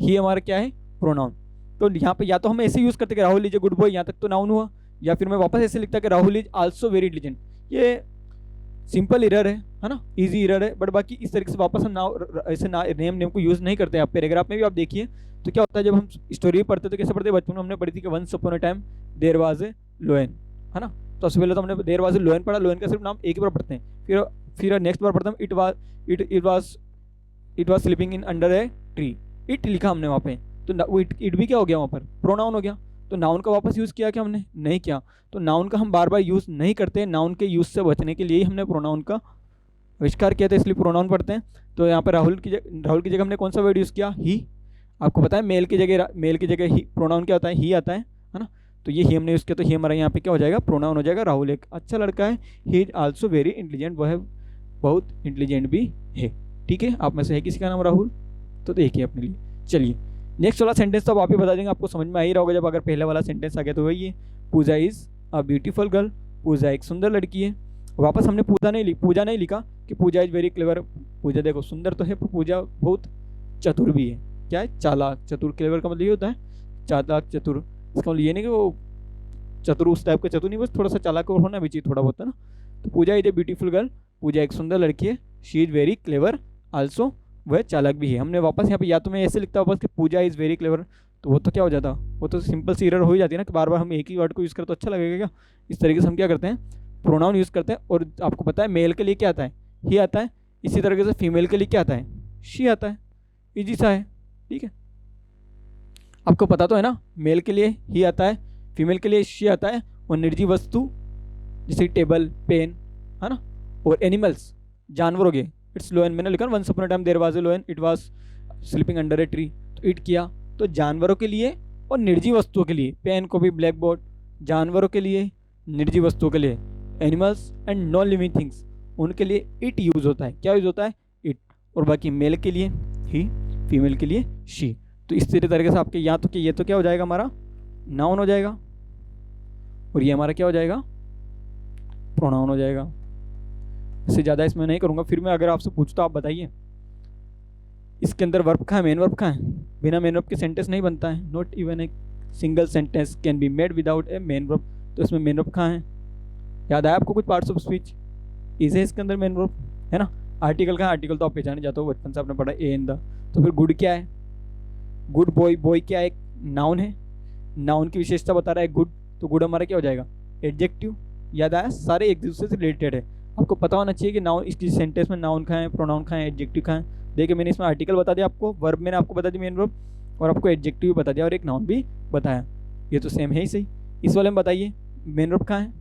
[SPEAKER 1] ही हमारा क्या है? प्रोनाउन। तो यहाँ पे या तो हम ऐसे यूज़ करते कि Rahul is a good boy, यहाँ तक तो नाउन हुआ, या फिर मैं वापस ऐसे लिखता कि Rahul is also very intelligent. ये सिंपल इरर है ना, इजी इरर है। बट बाकी इस तरीके से वापस हम नाउ ऐसे नेम को यूज़ नहीं करते हैं। आप पैराग्राफ में भी आप देखिए तो क्या होता है, जब हम स्टोरी पढ़ते तो कैसे पढ़ते? बचपन में हमने पढ़ी थी कि once upon a time there was a lion, है ना। तो सबसे पहले तो हमने देयर वाज ए लोयन पढ़ा, लोयन का सिर्फ नाम एक ही बार पढ़ते हैं। फिर नेक्स्ट बार पढ़ते हैं it was sleeping in under a tree. It लिखा हमने वहाँ पे, तो इट भी क्या हो गया? वहाँ पर प्रोनाउन हो गया। तो नाउन का वापस यूज़ किया क्या हमने? नहीं किया। तो नाउन का हम बार बार यूज़ नहीं करते। नाउन के यूज़ से बचने के लिए ही हमने प्रोनाउन का आविष्कार किया था, इसलिए प्रोनाउन पढ़ते हैं। तो यहाँ पर राहुल की जगह हमने कौन सा वर्ड यूज़ किया? ही। आपको पता है मेल की जगह ही प्रोनाउन क्या होता है? ही आता है ना। तो ये ही हमने यूज़ किया, तो ही हमारा यहाँ पे क्या हो जाएगा? प्रोनाउन हो जाएगा। राहुल एक अच्छा लड़का है। He is also very intelligent, वह बहुत इंटेलिजेंट भी है। ठीक है, आप में से है किसी का नाम राहुल? तो देखिए अपने लिए। चलिए नेक्स्ट वाला सेंटेंस तो आप ही बता देंगे, आपको समझ में आ ही रहा होगा। जब अगर पहले वाला सेंटेंस आ गया तो वही है, पूजा इज़ अ ब्यूटीफुल गर्ल। पूजा एक सुंदर लड़की है। वापस हमने पूजा नहीं लिखा कि पूजा इज वेरी क्लेवर। पूजा देखो सुंदर तो है, पर पूजा बहुत चतुर भी है। क्या है? चालाक। चतुर, क्लेवर का मतलब ये होता है चालाक चतुर। इसका मतलब ये नहीं कि वो चतुर उस टाइप का चतुर नहीं, बस थोड़ा सा चालाक और होना भी चाहिए थोड़ा बहुत, है ना। तो पूजा इज ए ब्यूटीफुल गर्ल, पूजा एक सुंदर लड़की है। She is very clever also, वह चालाक भी है। हमने वापस यहाँ पे या तो मैं ऐसे लिखता वापस कि पूजा इज़ वेरी क्लेवर, तो वो तो क्या हो जाता? वो तो सिंपल सी एरर हो ही जाती है ना कि बार बार हम एक ही वर्ड को यूज़ करें तो अच्छा लगेगा क्या? इस तरीके से हम क्या करते हैं? प्रोनाउन यूज़ करते हैं। और आपको पता है मेल के लिए क्या आता है? ही आता है। इसी तरीके से फीमेल के लिए क्या आता है? शी आता है। ईजी सा है, ठीक है। आपको पता तो है ना, मेल के लिए ही आता है, फीमेल के लिए शी आता है। और निर्जीव वस्तु जैसे टेबल, पेन, है ना, और एनिमल्स जानवर हो गए, इट्स लोयन। मैंने लिखा once upon a time there was a lion, it was sleeping under a tree. तो इट किया, तो जानवरों के लिए और निर्जीव वस्तुओं के लिए, पेन को भी ब्लैक बोर्ड, जानवरों के लिए, निर्जीव वस्तुओं के लिए, animals and non living things, उनके लिए इट यूज़ होता है। क्या यूज़ होता है? इट। और बाकी मेल के लिए ही, फीमेल के लिए शी। तो इस तरीके से आपके यहाँ तो कि ये तो क्या हो जाएगा? हमारा नाउन हो जाएगा, और ये हमारा क्या हो जाएगा? प्रोनाउन हो जाएगा। इससे ज़्यादा इसमें नहीं करूँगा। फिर मैं अगर आपसे पूछता, आप बताइए इसके अंदर वर्ब कहाँ है? मेन वर्ब कहाँ है? बिना मेन वर्ब के सेंटेंस नहीं बनता है। Not even a single sentence can be made without A main verb. तो इसमें मेन वर्ब कहाँ है? याद आया आपको कुछ पार्ट्स ऑफ स्पीच? इसे इसके अंदर मेन वर्ब है ना। आर्टिकल कहाँ? आर्टिकल तो आप पहचाने जाते हो, बचपन से आपने पढ़ा ए इन द। तो फिर गुड क्या है? Good boy. बॉय क्या है? एक नाउन है। नाउन की विशेषता बता रहा है गुड, तो गुड हमारा क्या हो जाएगा? एडजेक्टिव। याद आया? सारे एक दूसरे से रिलेटेड है। आपको पता होना चाहिए कि नाउन, इस सेंटेंस में नाउन कहाँ है, प्रोनाउन कहाँ है, एडजेक्टिव कहाँ है। देखिए मैंने इसमें आर्टिकल बता दिया आपको, वर्ब मैंने आपको बता दी मेन वर्ब, और आपको एडजेक्टिव भी बता दिया, और एक नाउन भी बताया। ये तो सेम है ही सही। इस वाले में बताइए मेन वर्ब कहाँ है?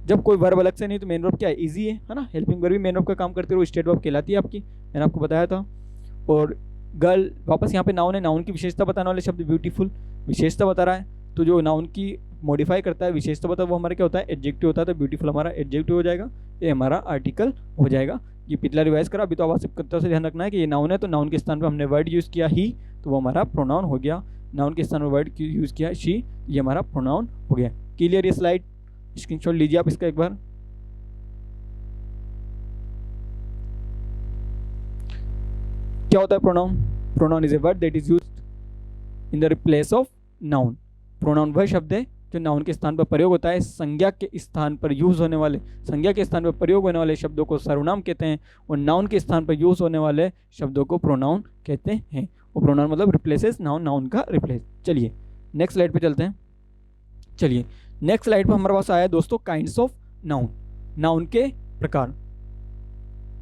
[SPEAKER 1] जब कोई वर्ब अलग से नहीं तो मेन वर्ब क्या है? इजी है ना। हेल्पिंग वर्ब भी मेन वर्ब का काम करती है, वो स्टेट वर्ब कहलाती है आपकी, मैंने आपको बताया था। और गर्ल वापस यहाँ पे नाउन है। नाउन की विशेषता बताने वाले शब्द ब्यूटीफुल, विशेषता बता रहा है। तो जो नाउन की मॉडिफाई करता है, विशेषता बता, वो हमारा क्या होता है? एडजेक्टिव होता है। तो ब्यूटीफुल हमारा एडजेक्टिव हो जाएगा, ये हमारा आर्टिकल हो जाएगा। ये पिछला रिवाइज करा, अभी तो आवश्यकता से ध्यान रखना है कि ये नाउन है, तो नाउन के स्थान पर हमने वर्ड यूज़ किया ही, तो वो हमारा प्रोनाउन हो गया। नाउन के स्थान पर वर्ड यूज़ किया शी, ये हमारा प्रोनाउन हो गया। क्लियर? ये स्लाइड स्क्रीनशॉट लीजिए आप इसका एक बार। क्या होता है pronoun? Pronoun is a word that is used in the place of noun. Pronoun वह शब्द है जो नाउन के स्थान पर प्रयोग होता है। संज्ञा के स्थान पर यूज़ होने वाले, संज्ञा के स्थान पर प्रयोग होने वाले शब्दों को सर्वनाम कहते हैं, और नाउन के स्थान पर यूज़ होने वाले शब्दों को प्रोनाउन कहते हैं। और प्रोनाउन मतलब रिप्लेसेस नाउन, नाउन का रिप्लेस। चलिए नेक्स्ट स्लाइड पे चलते हैं। चलिए नेक्स्ट स्लाइड पर हमारे पास आया दोस्तों काइंड्स ऑफ नाउन, नाउन के प्रकार।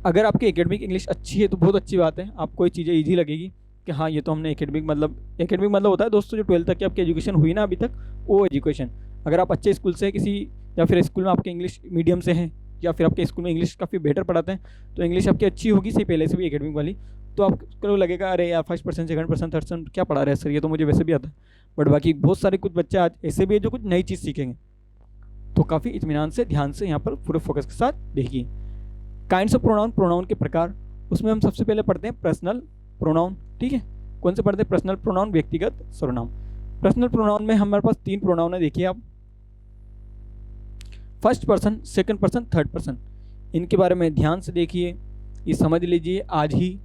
[SPEAKER 1] अगर आपकी एकेडमिक इंग्लिश अच्छी है तो बहुत अच्छी बात है, आपको ये चीज़ें ईजी लगेगी कि हाँ ये तो हमने एकेडमिक मतलब होता है दोस्तों जो 12th तक की आपकी एजुकेशन हुई ना अभी तक, वो एजुकेशन। अगर आप अच्छे स्कूल से किसी, या फिर स्कूल में आपके इंग्लिश मीडियम से हैं, या फिर आपके स्कूल में इंग्लिश काफ़ी बेटर पढ़ाते हैं, तो इंग्लिश आपकी अच्छी होगी सही पहले से भी एकेडमिक वाली, तो आपको लगेगा अरे यार first person, second person, third person क्या पढ़ा रहे हैं सर, ये तो मुझे वैसे भी आता है। बट बाकी बहुत सारे कुछ बच्चे आज ऐसे भी है जो कुछ नई चीज़ सीखेंगे। तो काफ़ी इत्मीनान से, ध्यान से यहाँ पर पूरे फोकस के साथ देखिए। काइंड्स ऑफ प्रोनाउन, प्रोनाउन के प्रकार, उसमें हम सबसे पहले पढ़ते हैं पर्सनल प्रोनाउन। ठीक है, कौन से पढ़ते हैं? पर्सनल प्रोनाउन, व्यक्तिगत सर्वनाम। पर्सनल प्रोनाउन में हमारे पास 3 प्रोनाउन है, देखिए आप, first person, second person, third person. इनके बारे में ध्यान से देखिए, ये समझ लीजिए, आज ही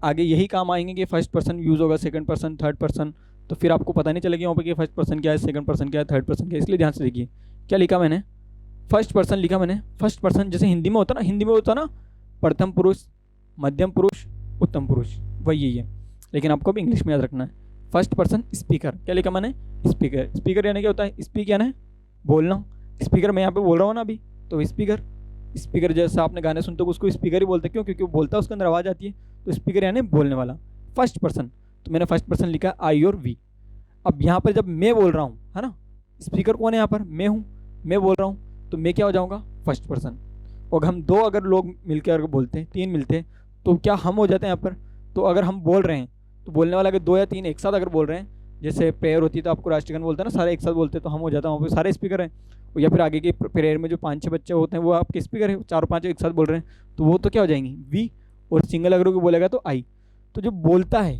[SPEAKER 1] आगे यही काम आएंगे कि फर्स्ट पर्सन यूज़ होगा, सेकंड पर्सन, थर्ड पर्सन, तो फिर आपको पता नहीं चलेगा वहाँ पे कि फर्स्ट पर्सन क्या है, सेकंड पर्सन क्या है, थर्ड पर्सन क्या है। इसलिए ध्यान से देखिए क्या लिखा मैंने, फर्स्ट पर्सन लिखा मैंने। फर्स्ट पर्सन जैसे हिंदी में होता ना, हिंदी में होता ना प्रथम पुरुष, मध्यम पुरुष, उत्तम पुरुष, वही यही है, लेकिन आपको भी इंग्लिश में याद रखना है। फर्स्ट पर्सन स्पीकर, क्या लिखा मैंने? स्पीकर। स्पीकर यानी क्या होता है? स्पीक यानी बोलना। स्पीकर मैं यहाँ पे बोल रहा हूँ ना अभी, तो स्पीकर। स्पीकर जैसा आपने गाने सुनते हो उसको स्पीकर ही बोलते हैं, क्यों? क्योंकि वो बोलता है, उसके अंदर आवाज़ आती है, तो स्पीकर यानी बोलने वाला। फर्स्ट पर्सन, तो मैंने फर्स्ट पर्सन लिखा आई और वी। अब यहाँ पर जब मैं बोल रहा हूँ, है ना, स्पीकर कौन है यहाँ पर? मैं हूँ, मैं बोल रहा हूँ, तो मैं क्या हो जाऊँगा? First person. और हम दो अगर लोग मिलकर अगर बोलते हैं, 3 मिलते हैं, तो क्या हम हो जाते हैं यहाँ पर? तो अगर हम बोल रहे हैं, तो बोलने वाला अगर 2 या 3 एक साथ अगर बोल रहे हैं, जैसे प्रेयर होती है तो आपको राष्ट्रगान बोलते हैं ना, सारे एक साथ बोलते हैं, तो हम हो जाता है वहाँ पे सारे स्पीकर हैं। या फिर आगे के प्रेयर में जो 5-6 बच्चे होते हैं वो आपके स्पीकर है, 4-5 एक साथ बोल रहे हैं, तो वो तो क्या हो जाएंगी? वी। और सिंगल अगर कोई बोलेगा तो आई। तो जो बोलता है,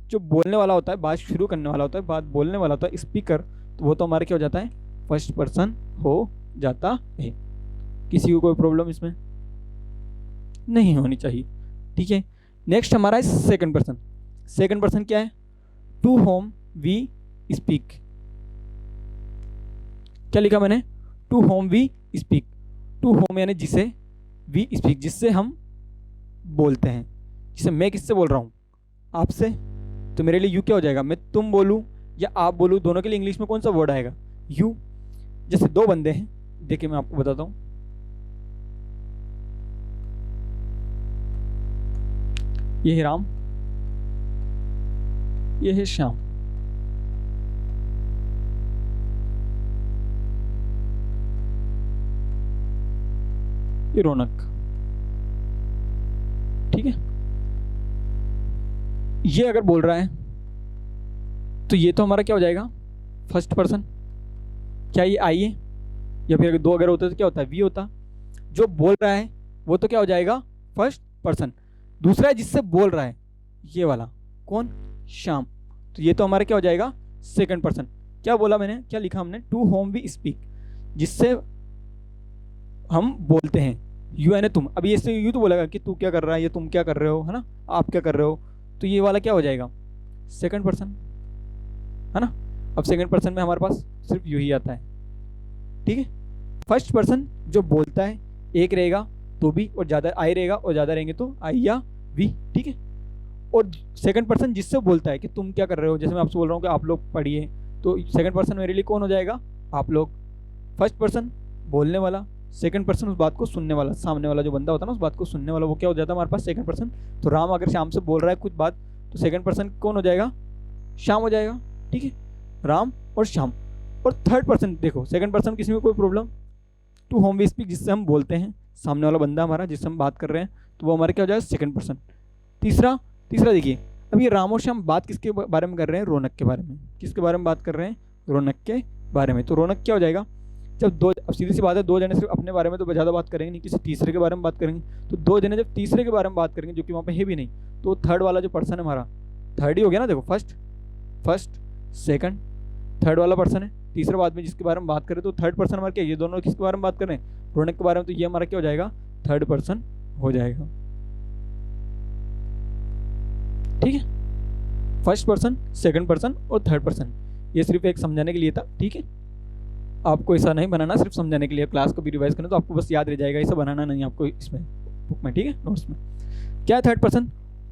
[SPEAKER 1] जो बोलने वाला होता है, बात शुरू करने वाला होता है, बात बोलने वाला होता है, स्पीकर, तो वो तो हमारे क्या हो जाता है? फर्स्ट पर्सन हो जाता है। किसी को कोई प्रॉब्लम इसमें नहीं होनी चाहिए। ठीक है, नेक्स्ट हमारा है सेकंड पर्सन। सेकंड पर्सन क्या है? To whom we speak. क्या लिखा मैंने? To whom we speak. To whom यानी जिसे, वी स्पीक जिससे हम बोलते हैं। जिसे मैं किससे बोल रहा हूँ? आपसे। तो मेरे लिए यू क्या हो जाएगा? मैं तुम बोलूँ या आप बोलूँ, दोनों के लिए इंग्लिश में कौन सा वर्ड आएगा? यू। जैसे 2 बंदे हैं, देखिए मैं आपको बताता हूँ, ये है राम, ये है श्याम। ये रौनक। ठीक है, ये अगर बोल रहा है तो ये तो हमारा क्या हो जाएगा? First person. क्या ये आई है? या फिर अगर 2 अगर होते तो क्या होता है? वी होता। जो बोल रहा है वो तो क्या हो जाएगा? First person. दूसरा है जिससे बोल रहा है, ये वाला कौन? श्याम। तो ये तो हमारा क्या हो जाएगा? Second person. क्या बोला मैंने, क्या लिखा हमने? टू होम वी स्पीक, जिससे हम बोलते हैं। यू यानी तुम। अब ये से यू तो बोलेगा कि तू क्या कर रहा है, ये तुम क्या कर रहे हो, है ना, आप क्या कर रहे हो, तो ये वाला क्या हो जाएगा? सेकंड पर्सन, है ना। अब सेकंड पर्सन में हमारे पास सिर्फ यू ही आता है। ठीक है, फर्स्ट पर्सन जो बोलता है एक रहेगा तो भी, और ज़्यादा आई रहेगा, और ज़्यादा रहेंगे तो आई या वी। ठीक है, और सेकंड पर्सन जिससे बोलता है कि तुम क्या कर रहे हो, जैसे मैं आपसे बोल रहा हूँ कि आप लोग पढ़िए, तो सेकंड पर्सन मेरे लिए कौन हो जाएगा? आप लोग। फर्स्ट पर्सन बोलने वाला, सेकंड पर्सन उस बात को सुनने वाला, सामने वाला जो बंदा होता है ना उस बात को सुनने वाला, वो क्या हो जाता है हमारे पास? Second person. तो राम अगर श्याम से बोल रहा है कुछ बात, तो सेकंड पर्सन कौन हो जाएगा? श्याम हो जाएगा। ठीक है, राम और श्याम। और थर्ड पर्सन देखो, सेकंड पर्सन किसी में कोई problem, to whom we speak जिससे हम बोलते हैं, सामने वाला बंदा हमारा जिससे हम बात कर रहे हैं, तो वो हमारे क्या हो जाएगा? Second person. तीसरा देखिए, अब ये राम और श्याम बात किसके बारे में कर रहे हैं? रौनक के बारे में। किसके बारे में बात कर रहे हैं? रौनक के बारे में। तो रौनक क्या हो जाएगा? जब 2, अब सीधी सी बात है, 2 जने सिर्फ अपने बारे में तो ज़्यादा बात करेंगे नहीं, किसी तीसरे के बारे में बात करेंगे, तो 2 जने जब तीसरे के बारे में बात करेंगे जो कि वहाँ पे है भी नहीं, तो थर्ड वाला जो पर्सन है हमारा, थर्ड ही हो गया ना। देखो, फर्स्ट सेकंड, थर्ड वाला पर्सन है। तीसरे बाद में जिसके बारे में बात करें तो थर्ड पर्सन हमारा क्या? ये दोनों किसके बारे में बात कर रहे हैं? रौनक के बारे में। तो ये हमारा क्या हो जाएगा? थर्ड पर्सन हो जाएगा। ठीक है, फर्स्ट पर्सन, सेकंड पर्सन और थर्ड पर्सन, ये सिर्फ एक समझाने के लिए था। ठीक है, आपको ऐसा नहीं बनाना, सिर्फ समझाने के लिए। क्लास को भी रिवाइज करना तो आपको बस याद रह जाएगा, ऐसा बनाना नहीं आपको इसमें बुक में। ठीक है, नोट्स में। क्या है third person?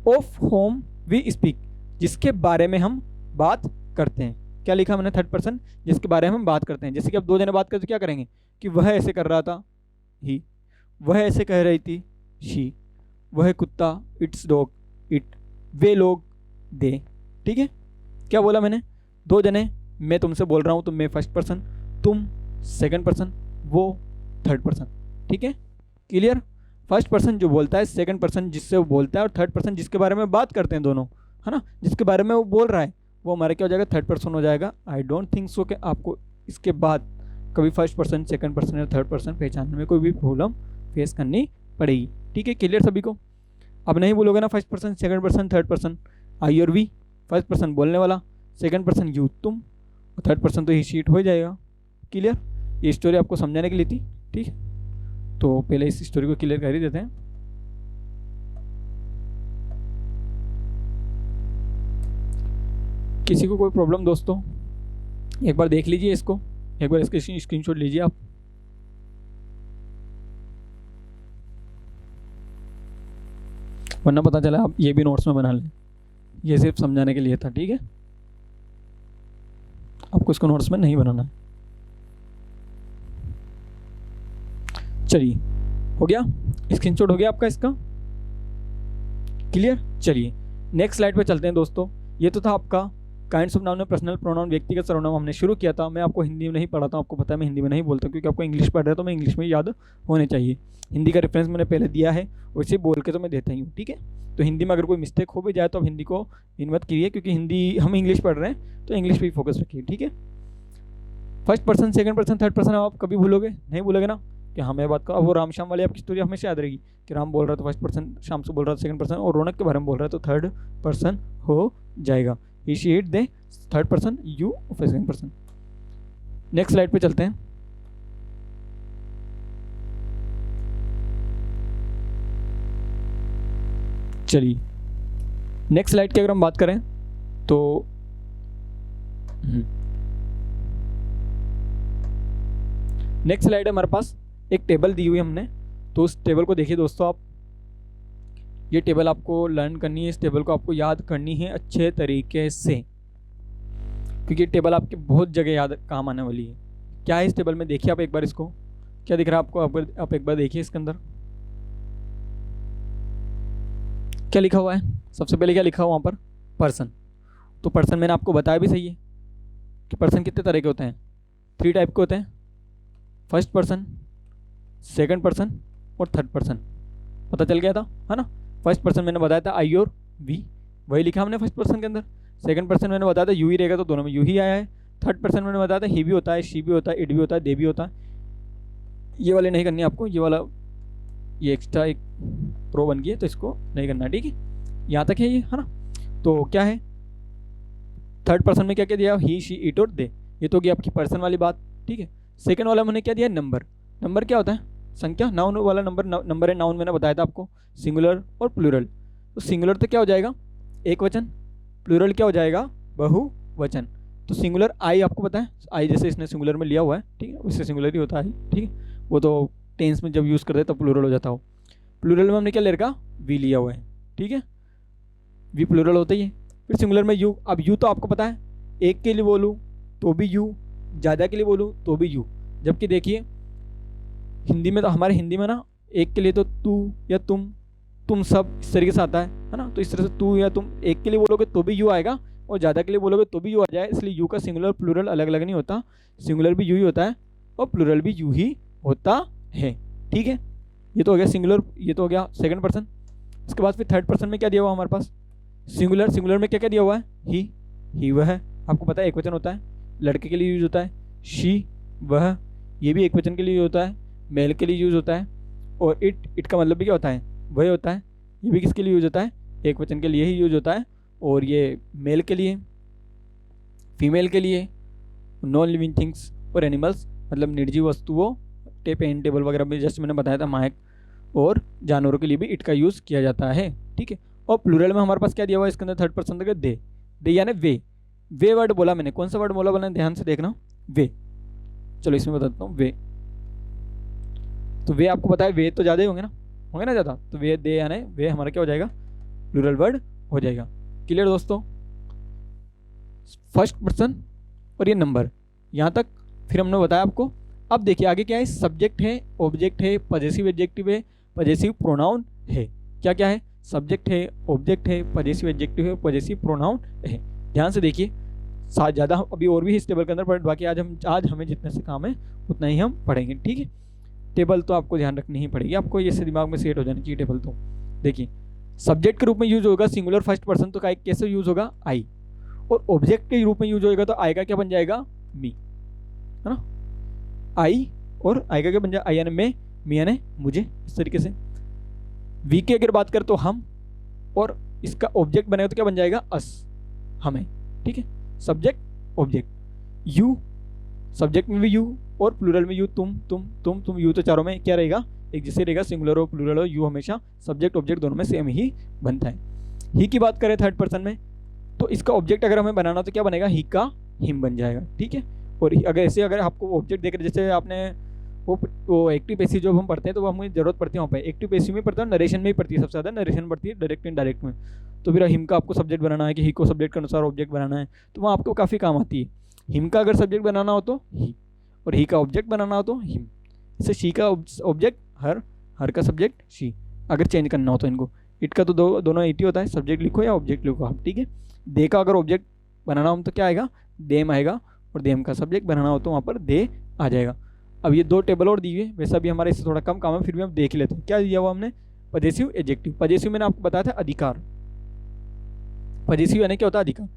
[SPEAKER 1] Of whom we speak, जिसके बारे में हम बात करते हैं। क्या लिखा मैंने? थर्ड पर्सन जिसके बारे में हम बात करते हैं। जैसे कि अब 2 जने बात करते तो क्या करेंगे कि वह ऐसे कर रहा था, ही, वह ऐसे कह रही थी, शी, वह कुत्ता, इट्स डॉग, इट, वे लोग, दे। ठीक है, क्या बोला मैंने, दो जने, मैं तुमसे बोल रहा हूँ तो मैं फर्स्ट पर्सन, तुम सेकंड पर्सन, वो थर्ड पर्सन। ठीक है, क्लियर। फर्स्ट पर्सन जो बोलता है, सेकंड पर्सन जिससे वो बोलता है, और थर्ड पर्सन जिसके बारे में बात करते हैं दोनों, है ना, जिसके बारे में वो बोल रहा है, वो हमारा क्या हो जाएगा, थर्ड पर्सन हो जाएगा। आई डोंट थिंक सो कि आपको इसके बाद कभी फर्स्ट पर्सन, सेकंड पर्सन या थर्ड पर्सन पहचानने में कोई भी प्रॉब्लम फेस करनी पड़ेगी। ठीक है, क्लियर सभी को। अब नहीं बोलोगे ना first person, second person, third person, I और वी। फर्स्ट पर्सन बोलने वाला, सेकंड पर्सन यू तुम, और थर्ड पर्सन तो ही शीट हो जाएगा। क्लियर, ये स्टोरी आपको समझाने के लिए थी। ठीक है, तो पहले इस स्टोरी को क्लियर कर ही देते हैं। किसी को कोई प्रॉब्लम दोस्तों, एक बार देख लीजिए इसको, एक बार इसके स्क्रीनशॉट लीजिए आप। वरना पता चला आप ये भी नोट्स में बना लें, ये सिर्फ समझाने के लिए था। ठीक है, आपको इसको नोट्स में नहीं बनाना है। चलिए, हो गया, स्क्रीनशॉट हो गया आपका इसका, क्लियर। चलिए नेक्स्ट स्लाइड पे चलते हैं दोस्तों। ये तो था आपका काइंड्स ऑफ नाउन में पर्सनल प्रोनाउन, व्यक्तिगत सर्वनाम हमने शुरू किया था। मैं आपको हिंदी में नहीं पढ़ाता हूँ, आपको पता है मैं हिंदी में नहीं बोलता, क्योंकि आपको इंग्लिश पढ़ रहे हो तो मैं इंग्लिश में याद होने चाहिए। हिंदी का रेफरेंस मैंने पहले दिया है, वैसे बोल के तो मैं देता ही हूँ। ठीक है, तो हिंदी में अगर कोई मिस्टेक हो भी जाए तो आप हिंदी को इन मत कीजिए, क्योंकि हिंदी हम इंग्लिश पढ़ रहे हैं तो इंग्लिश पे ही फोकस रखिए। ठीक है, first person, second person, third person आप कभी भूलोगे नहीं, भूलोगे ना कि हाँ मैं बात कर, अब वो राम श्याम वाली आपकी स्टोरी हमेशा याद रहेगी कि राम बोल रहा था फर्स्ट पर्सन, श्याम से बोल रहा था सेकंड पर्सन, और रौनक के बारे में बोल रहा है तो थर्ड पर्सन हो जाएगा। He she it they, third person you, फिर सेकंड पर्सन। नेक्स्ट स्लाइड पे चलते हैं। चलिए नेक्स्ट स्लाइड की अगर हम बात करें तो नेक्स्ट स्लाइड है हमारे पास, एक टेबल दी हुई हमने, तो उस टेबल को देखिए दोस्तों आप। ये टेबल आपको लर्न करनी है, इस टेबल को आपको याद करनी है अच्छे तरीके से, क्योंकि ये टेबल आपके बहुत जगह याद काम आने वाली है। क्या है इस टेबल में, देखिए आप एक बार इसको, क्या दिख रहा है आपको, आप एक बार देखिए इसके अंदर क्या लिखा हुआ है। सबसे पहले क्या लिखा हुआ वहाँ पर, पर्सन। तो पर्सन मैंने आपको बताया भी सही है कि पर्सन कितने तरह के होते हैं, 3 टाइप के होते हैं, फर्स्ट पर्सन, सेकंड पर्सन और थर्ड पर्सन। पता चल गया था, है ना। फर्स्ट पर्सन मैंने बताया था आई और वी, वही लिखा हमने फर्स्ट पर्सन के अंदर। सेकंड पर्सन मैंने बताया था यू ही रहेगा, तो दोनों में यू ही आया है। थर्ड पर्सन मैंने बताया था ही भी होता है, शी भी होता है, इट भी होता है, दे भी होता है। ये वाले नहीं करनी आपको, ये वाला ये एक्स्ट्रा एक प्रो बन गई है तो इसको नहीं करना। ठीक है, यहाँ तक है ये, है ना। तो क्या है थर्ड पर्सन में क्या क्या दिया, ही शी इट और दे, ये तो गई आपकी पर्सन वाली बात। ठीक है, सेकंड वाला मैंने क्या दिया, नंबर। नंबर क्या होता है, संख्या, नाउन वाला नंबर, नंबर है नाउन, मैंने बताया था आपको, सिंगुलर और प्लूरल। तो सिंगुलर तो क्या हो जाएगा, एक वचन, प्लूरल क्या हो जाएगा, बहुवचन। तो सिंगुलर आई आपको पता है, आई जैसे इसने सिंगुलर में लिया हुआ है, ठीक है, उससे सिंगुलर ही होता है। ठीक है, वो तो टेंस में जब यूज़ करते हैं तब प्लूरल हो जाता हो। प्लूरल में हमने क्या ले रखा, वी लिया हुआ है। ठीक है, वी प्लूरल होता ही है। फिर सिंगुलर में यू, अब यू तो आपको पता है, एक के लिए बोलूँ तो भी यू, ज़्यादा के लिए बोलूँ तो भी यू। जबकि देखिए हिंदी में तो, हमारे हिंदी में ना एक के लिए तो तू या तुम सब इस तरीके से आता है ना। तो इस तरह से तू या तुम एक के लिए बोलोगे तो भी यू आएगा, और ज़्यादा के लिए बोलोगे तो भी यू आ जाए। इसलिए यू का सिंगुलर प्लूरल अलग अलग नहीं होता, सिंगुलर भी यू ही होता है और प्लूरल भी यू ही होता है। ठीक है, ये तो हो गया सिंगुलर, ये तो हो गया सेकंड पर्सन। इसके बाद फिर थर्ड पर्सन में क्या दिया हुआ हमारे पास, सिंगुलर। सिंगुलर में क्या क्या दिया हुआ है, ही वह है, आपको पता है एक वचन होता है, लड़के के लिए यूज होता है। शी वह, ये भी एक वचन के लिए होता है, मेल के लिए यूज होता है। और इट का मतलब भी क्या होता है, वह होता है, ये भी किसके लिए यूज होता है, एक वचन के लिए ही यूज होता है। और ये मेल के लिए, फीमेल के लिए, नॉन लिविंग थिंग्स और एनिमल्स मतलब निर्जीव वस्तुओं, पेन टेबल वगैरह में जैसे मैंने बताया था, माइक और जानवरों के लिए भी इट का यूज़ किया जाता है। ठीक है, और प्लूरल में हमारे पास क्या दिया हुआ है इसके अंदर, थर्ड पर्सन तक दे यानी वे वर्ड बोला मैंने, कौन सा वर्ड बोला ध्यान से देखना, वे। चलो इसमें बताता हूँ, वे। तो वे आपको पता है, वे तो ज़्यादा ही होंगे ना ज़्यादा, तो वे दे यानी वे हमारा क्या हो जाएगा, प्लूरल वर्ड हो जाएगा। क्लियर दोस्तों, फर्स्ट पर्सन और ये नंबर यहाँ तक फिर हमने बताया आपको। अब देखिए आगे क्या है, सब्जेक्ट है, ऑब्जेक्ट है, पजेसिव एडजेक्टिव है, पजेसिव प्रोनाउन है। क्या क्या है, सब्जेक्ट है, ऑब्जेक्ट है, पजेसिव एडजेक्टिव है, पजेसिव प्रोनाउन है। ध्यान से देखिए, ज़्यादा अभी और भी है इस टेबल के अंदर, बट बाकी आज हमें जितने से काम है उतना ही हम पढ़ेंगे, ठीक है। टेबल तो आपको ध्यान रखनी ही पड़ेगी, आपको ये से दिमाग में सेट हो जानी चाहिए टेबल। तो देखिए, सब्जेक्ट के रूप में यूज होगा सिंगुलर फर्स्ट पर्सन, तो कैसे यूज होगा, आई। और ऑब्जेक्ट के रूप में यूज होगा तो आई का क्या बन जाएगा, मी, है ना। आई और आई का क्या बन जाएगा, आई यानी मैं, मी यानी मुझे, इस तरीके से। वी की अगर बात करें तो हम, और इसका ऑब्जेक्ट बनेगा तो क्या बन जाएगा, अस, हमें, ठीक है। सब्जेक्ट ऑब्जेक्ट, यू, सब्जेक्ट में भी यू और प्लूरल में यू, तुम यू तो चारों में क्या रहेगा, एक जैसे रहेगा, सिंगुलर हो प्लूरल हो, यू हमेशा सब्जेक्ट ऑब्जेक्ट दोनों में सेम ही बनता है। ही की बात करें थर्ड पर्सन में, तो इसका ऑब्जेक्ट अगर हमें बनाना तो क्या बनेगा, ही का हिम बन जाएगा, ठीक है। और अगर आपको ऑब्जेक्ट देख रहे, जैसे आपने वो एक्टिव पैसिव जो हम पढ़ते हैं तो वो हमें जरूरत पड़ती है वहाँ पे, एक्टिव पैसिव में पढ़ता है, नरेशन में ही पड़ती है, सबसे ज़्यादा नरेशन पड़ती है, डायरेक्ट इनडायरेक्ट में। तो फिर हिम का आपको सब्जेक्ट बनाना है कि ही को सब्जेक्ट के अनुसार ऑब्जेक्ट बनाना है, तो वहाँ आपको काफ़ी काम आती है। हिम का अगर सब्जेक्ट बनाना हो तो ही, और ही का ऑब्जेक्ट बनाना हो तो हिम। जैसे शी का ऑब्जेक्ट हर का सब्जेक्ट शी, अगर चेंज करना हो तो इनको। इट का तो दोनों एक ही होता है, सब्जेक्ट लिखो या ऑब्जेक्ट लिखो आप, ठीक है। दे का अगर ऑब्जेक्ट बनाना हो तो क्या आएगा, देम आएगा, और देम का सब्जेक्ट बनाना हो तो वहाँ पर दे आ जाएगा। अब ये दो टेबल और दी हुई है, वैसा भी हमारा इससे थोड़ा कम काम है, फिर भी हम देख लेते हैं क्या दिया हुआ हमने, पजेसिव एडजेक्टिव। पजेसिव मैंने आपको बताया था अधिकार, पजेसिव यानी क्या होता है, अधिकार।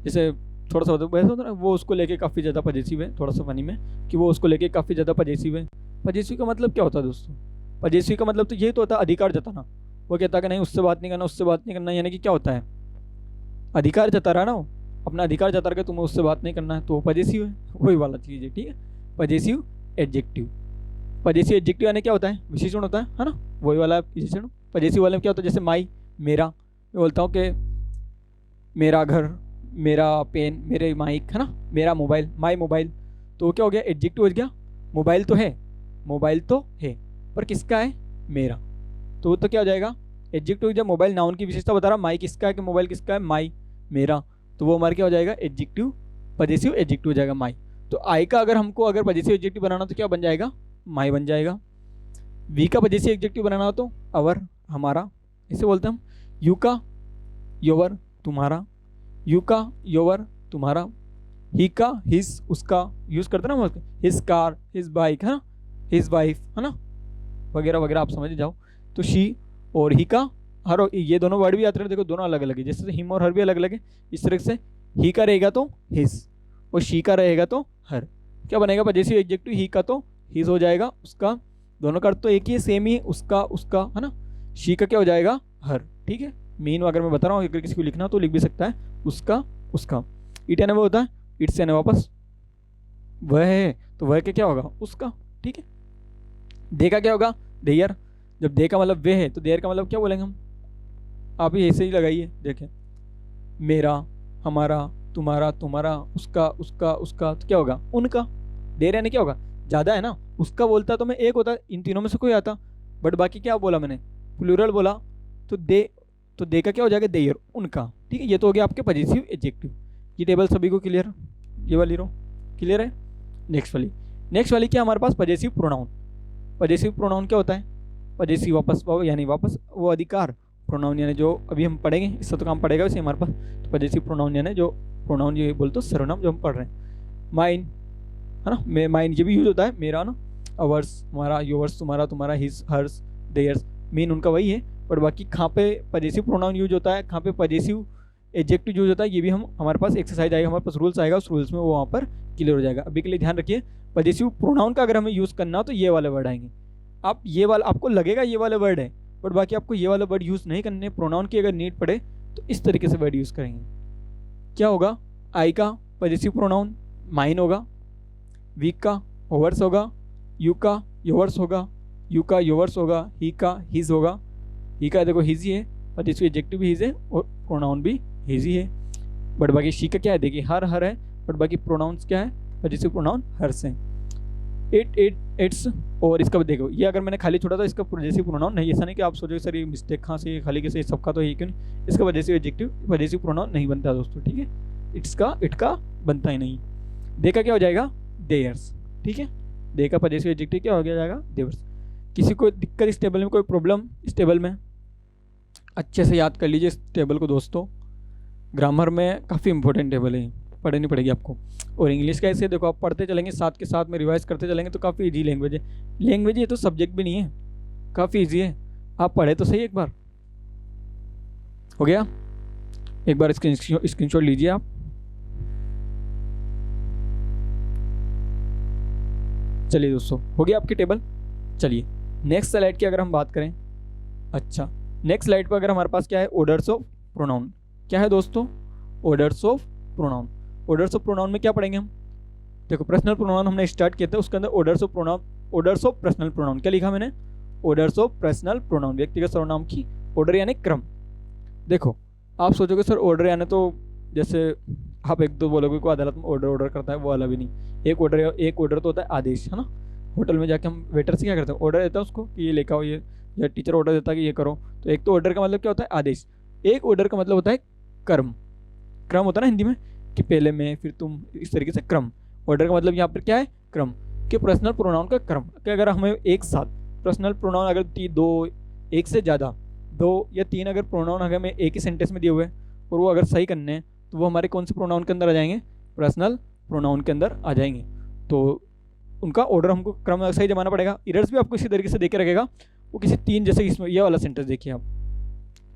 [SPEAKER 1] जैसे थोड़ा सा वैसा होता है ना, वो उसको लेके काफ़ी ज़्यादा पजेसिव है, थोड़ा सा फनी में कि वो उसको लेके काफ़ी ज़्यादा पजेसिव है। पजेसिव का मतलब क्या होता है दोस्तों, पजेसिव का मतलब तो ये तो होता है अधिकार जताना। वो कहता है कि नहीं उससे बात नहीं करना, उससे बात नहीं करना, यानी कि क्या होता है, अधिकार जता रहा ना वो, अपना अधिकार जता रहा, तुम्हें उससे बात नहीं करना है, तो वो पजेसिव है, वही वाला चीज़ है, ठीक है। पजेसिव एडजेक्टिव, पजेसिव एडजेक्टिव यानी क्या होता है, विशेषण होता है ना, वही वाला विशेषण। पजेसिव वाले में क्या होता है, जैसे माई, मेरा, मैं बोलता हूँ कि मेरा घर, मेरा पेन, मेरे माइक, है ना, मेरा मोबाइल, माई मोबाइल, तो वो क्या हो गया, एडजेक्टिव हो गया। मोबाइल तो है पर किसका है, मेरा, तो वो तो क्या हो जाएगा, एडजेक्टिव। जब मोबाइल नाउन की विशेषता बता रहा, माई किसका है कि मोबाइल किसका है, माई, मेरा, तो वो हमारा क्या हो जाएगा, एडजेक्टिव, पजेसिव एडजेक्टिव हो जाएगा माई। तो आई का अगर पजेसिव एडजेक्टिव बनाना तो क्या बन जाएगा, माई बन जाएगा। वी का पजेसिव एडजेक्टिव बनाना हो तो अवर, हमारा, इसे बोलते हैं हम। यू का योवर, तुम्हारा, यू का योवर, तुम्हारा। ही का हिज, उसका, यूज करते ना हम, हिज कार, हिज बाइक, है ना, हिज वाइफ, है ना, वगैरह वगैरह, आप समझ जाओ। तो शी और ही का हर, ये दोनों वर्ड भी आते हैं, देखो दोनों अलग अलग है, जैसे हिम और हर भी अलग अलग है, इस तरह से ही का रहेगा तो हिज, और शी का रहेगा तो हर। क्या बनेगा, पजेसिव एडजेक्टिव, ही का तो हिज हो जाएगा, उसका, दोनों का अर्थ तो एक ही है, सेम ही है, उसका, है ना। शी का क्या हो जाएगा, हर, ठीक है। मीन अगर मैं बता रहा हूँ, अगर किसी को लिखना हो तो लिख भी सकता है, उसका। इट यानी वो होता है, इट्स यानी वापस वह है, तो वह क्या होगा, उसका, ठीक है। दे का क्या होगा, देयर, जब दे का मतलब वे है तो देयर का मतलब क्या बोलेंगे हम, आप ही ऐसे ही लगाइए, देखें, मेरा, हमारा, तुम्हारा, उसका, तो क्या होगा, उनका। देर यानी क्या होगा, ज़्यादा है ना, उसका बोलता तो मैं एक होता, इन तीनों में से कोई आता, बट बाकी क्या बोला मैंने, प्लूरल बोला, तो दे का क्या हो जाएगा, देयर, उनका, ठीक है। ये तो हो गया आपके पजेसिव एडजेक्टिव। ये टेबल सभी को क्लियर, ये वाली रो क्लियर है। नेक्स्ट वाली क्या हमारे पास, पजेसिव प्रोनाउन। पजेसिव प्रोनाउन क्या होता है, पजेसिव वापस यानी वापस वो अधिकार, प्रोनाउन यानी जो अभी हम पढ़ेंगे, इससे तो काम पड़ेगा वैसे हमारे पास। तो पजेसिव प्रोनाउन यानी जो प्रोनाउन, ये बोलते हो सर्वनाम जो हम पढ़ रहे हैं, माइन, है ना, माइन ये भी यूज होता है, मेरा ना, अवर्स, हमारा, योवर्स, तुम्हारा, हिज, हर्स, देयर्स, मीन उनका वही है, पर बाकी कहाँ पे पजेसिव प्रोनाउन यूज होता है, कहाँ पे पजेसिव एडजेक्टिव यूज होता है, ये भी हमारे पास एक्सरसाइज आएगा, हमारे पास रूल्स आएगा, उस रूल्स में वो वहाँ पर क्लियर हो जाएगा। अभी के लिए ध्यान रखिए, पजेसिव प्रोनाउन का अगर हमें यूज़ करना हो तो ये वाले वर्ड आएंगे। आप ये वाला, आपको लगेगा ये वाले वर्ड है, बट बाकी आपको ये वाला वर्ड यूज़ नहीं करने। प्रोनाउन की अगर नीड पड़े तो इस तरीके से वर्ड यूज़ करेंगे। क्या होगा, आई का पजेसिव प्रोनाउन माइन होगा, वी का ओवर्स होगा, यू का योवर्स होगा, यू का योवर्स होगा, ही का हिज होगा। ही का देखो हिज ही है, पजेसिव एडजेक्टिव भी हिज है और प्रोनाउन भी हिज ही है। बट बाकी शी का क्या है, देखिए हर है, बट बाकी प्रोनाउंस क्या है, पजेसिव प्रोनाउन हर से। इट्स, और इसका देखो, ये अगर मैंने खाली छोड़ा तो इसका पजेसिव प्रोनाउन नहीं, ऐसा नहीं कि आप सोचो सर ये मिस्टेक कहाँ से, खाली कैसे, सबका तो ये क्यों नहीं, इसका पजेसिव एडजेक्टिव पजेसिव प्रोनाउन नहीं बनता दोस्तों, ठीक है। इट का बनता ही नहीं। दे का क्या हो जाएगा, देयर्स, ठीक है। दे का पजेसिव एडजेक्टिव क्या हो गया जाएगा, देयर्स। किसी को दिक्कत इस टेबल में, कोई प्रॉब्लम इस टेबल में, अच्छे से याद कर लीजिए इस टेबल को दोस्तों। ग्रामर में काफ़ी इंपॉर्टेंट टेबल है, पढ़नी पड़ेगी आपको। और इंग्लिश का ऐसे देखो, आप पढ़ते चलेंगे साथ के साथ में रिवाइज करते चलेंगे तो काफ़ी इजी लैंग्वेज है। लैंग्वेज ये तो सब्जेक्ट भी नहीं है, काफ़ी इजी है। आप पढ़े तो सही एक बार। हो गया? एक बार स्क्रीनशॉट लीजिए आप। चलिए दोस्तों, हो गया आपकी टेबल। चलिए नेक्स्ट स्लाइड की अगर हम बात करें, अच्छा नेक्स्ट स्लाइड पर अगर हमारे पास क्या है, ऑर्डर्स ऑफ प्रोनाउन। क्या है दोस्तों? Orders of pronoun. Orders of pronoun में क्या पढ़ेंगे हम? देखो पर्सनल प्रोनाउन हमने स्टार्ट किया था, उसके अंदर orders of pronoun, orders of personal pronoun क्या लिखा मैंने? ऑर्डर्स ऑफ पर्सनल प्रोनाउन, व्यक्तिगत सर्वनाम की ऑर्डर यानी क्रम। देखो आप सोचोगे सर ऑर्डर यानी तो जैसे आप एक दो बोलोगे को अदालत में ऑर्डर ऑर्डर करता है, वो वाला भी नहीं। एक ऑर्डर तो होता है आदेश, है ना। होटल में जाके हम वेटर से क्या करते हैं, ऑर्डर देता है उसको कि ये लेकर आओ, ये या टीचर ऑर्डर देता है कि ये करो। तो एक तो ऑर्डर का मतलब क्या होता है? आदेश। एक ऑर्डर का मतलब होता है कर्म। क्रम होता है ना हिंदी में कि पहले मैं फिर तुम, इस तरीके से क्रम। ऑर्डर का मतलब यहाँ पर क्या है? क्रम। कि पर्सनल प्रोनाउन का क्रम, कि अगर हमें एक साथ पर्सनल प्रोनाउन अगर दो, एक से ज़्यादा, दो या तीन अगर प्रोनाउन अगर हमें एक ही सेंटेंस में दिए हुए और वो अगर सही करने हैं तो वो हमारे कौन से प्रोनाउन के अंदर आ जाएंगे? पर्सनल प्रोनाउन के अंदर आ जाएंगे। तो उनका ऑर्डर हमको क्रम सही जमाना पड़ेगा। इरर्स भी आपको इसी तरीके से देके रखेगा। वो किसी तीन, जैसे इसमें ये वाला सेंटेंस देखिए आप।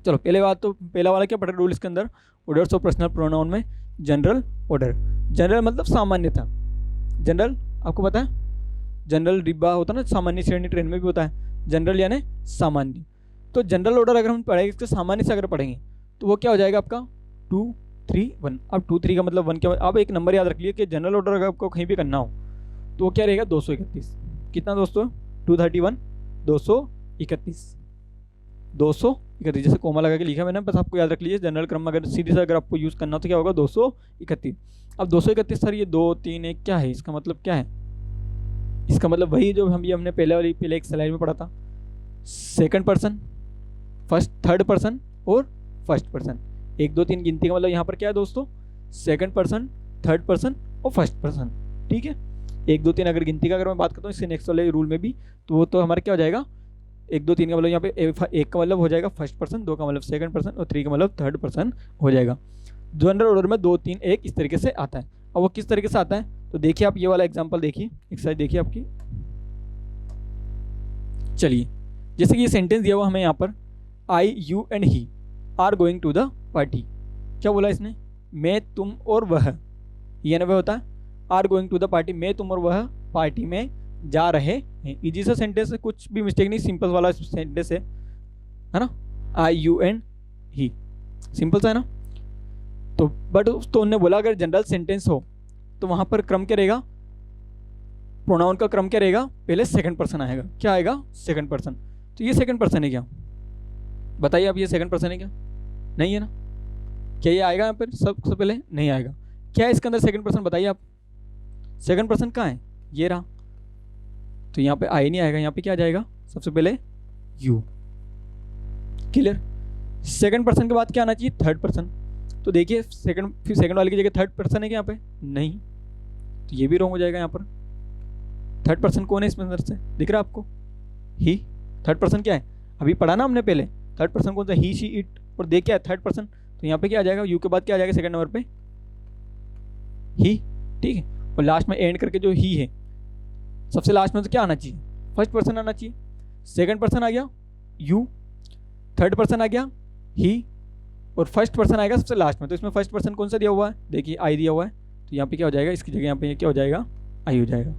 [SPEAKER 1] चलो पहले बात तो पहला वाला क्या पढ़ रहे रूल इसके अंदर, ऑर्डर्स ऑफ पर्सनल प्रोनाउन में जनरल ऑर्डर। जनरल मतलब सामान्यता। जनरल आपको पता है, जनरल डिब्बा होता है ना, सामान्य श्रेणी ट्रेन में भी होता है। जनरल यानी सामान्य। तो जनरल ऑर्डर अगर हम पढ़ेंगे इसके सामान्य से अगर पढ़ेंगे तो वो क्या हो जाएगा आपका? 2 3 1। अब 2 3 का मतलब 1 क्या? आप एक नंबर याद रख लीजिए कि जनरल ऑर्डर अगर आपको कहीं भी करना हो तो वो क्या रहेगा? 231। कितना दोस्तों? 231 231 231। जैसे कोमा लगा के लिखा मैंने, बस आपको याद रख लीजिए। जनरल क्रम अगर सीधे से अगर आपको यूज़ करना हो तो क्या होगा? 231। अब 231 सर ये 2 3 1 क्या है? इसका मतलब क्या है? इसका मतलब वही जो हमने पहले एक स्लाइड में पढ़ा था, second person, first third person और फर्स्ट पर्सन। 1 2 3 गिनती का मतलब यहाँ पर क्या है दोस्तों? सेकंड पर्सन, थर्ड पर्सन और फर्स्ट पर्सन। ठीक है, 1 2 3 अगर गिनती का अगर मैं बात करता हूँ इससे नेक्स्ट वाले रूल में भी, तो वो तो हमारा क्या हो जाएगा? 1 2 3 का मतलब यहाँ पे 1 का मतलब हो जाएगा फर्स्ट पर्सन, 2 का मतलब सेकंड पर्सन और 3 का मतलब थर्ड पर्सन हो जाएगा। जनरल ऑर्डर में 2 3 1 इस तरीके से आता है। अब वो किस तरीके से आता है तो देखिए आप ये वाला एग्जाम्पल देखिए, एक्सरसाइज देखिए आपकी। चलिए जैसे कि ये सेंटेंस दिया हुआ हमें यहाँ पर, I you and he are going to the party. क्या बोला इसने? मैं तुम और वह, ये ना वह होता है, are going to the party, मैं तुम और वह पार्टी में जा रहे हैं। इजी सा सेंटेंस है, कुछ भी मिस्टेक नहीं, सिंपल वाला सेंटेंस है ना। आई यू एंड ही, सिंपल सा है ना। तो बट तो उन्होंने बोला अगर जनरल सेंटेंस हो तो वहां पर क्रम क्या रहेगा? प्रोनाउन का क्रम क्या रहेगा? पहले सेकंड पर्सन आएगा। क्या आएगा? Second person. तो ये सेकंड पर्सन है क्या? बताइए आप, ये सेकंड पर्सन है क्या? नहीं है ना। क्या ये आएगा यहाँ पर सबसे पहले? नहीं आएगा। क्या है इसके अंदर सेकंड पर्सन? बताइए आप, सेकंड पर्सन कहाँ है? ये रहा। तो यहाँ पे आई नहीं आएगा, यहाँ पे क्या आ जाएगा? सबसे पहले यू। क्लियर? सेकंड पर्सन के बाद क्या आना चाहिए? Third person. तो देखिए फिर सेकंड वाले की जगह थर्ड पर्सन है क्या यहाँ पे? नहीं, तो ये भी रॉन्ग हो जाएगा। यहाँ पर थर्ड पर्सन कौन है इसमें अंदर से? दिख रहा है आपको? ही। थर्ड पर्सन क्या है? अभी पढ़ा ना हमने पहले, थर्ड पर्सन कौन सा? ही शी इट। और देख क्या है? Third person. तो यहाँ पे क्या आ जाएगा? यू के बाद क्या आ जाएगा सेकंड नंबर पे? ही। ठीक है, और लास्ट में एंड करके जो ही है, सबसे लास्ट में तो क्या आना चाहिए? फर्स्ट पर्सन आना चाहिए। सेकंड पर्सन आ गया यू, थर्ड पर्सन आ गया ही, और फर्स्ट पर्सन आएगा सबसे लास्ट में। तो इसमें फर्स्ट पर्सन कौन सा दिया हुआ है? देखिए आई दिया हुआ है, तो यहाँ पे क्या हो जाएगा? इसकी जगह यहाँ पे क्या हो जाएगा? आई हो जाएगा।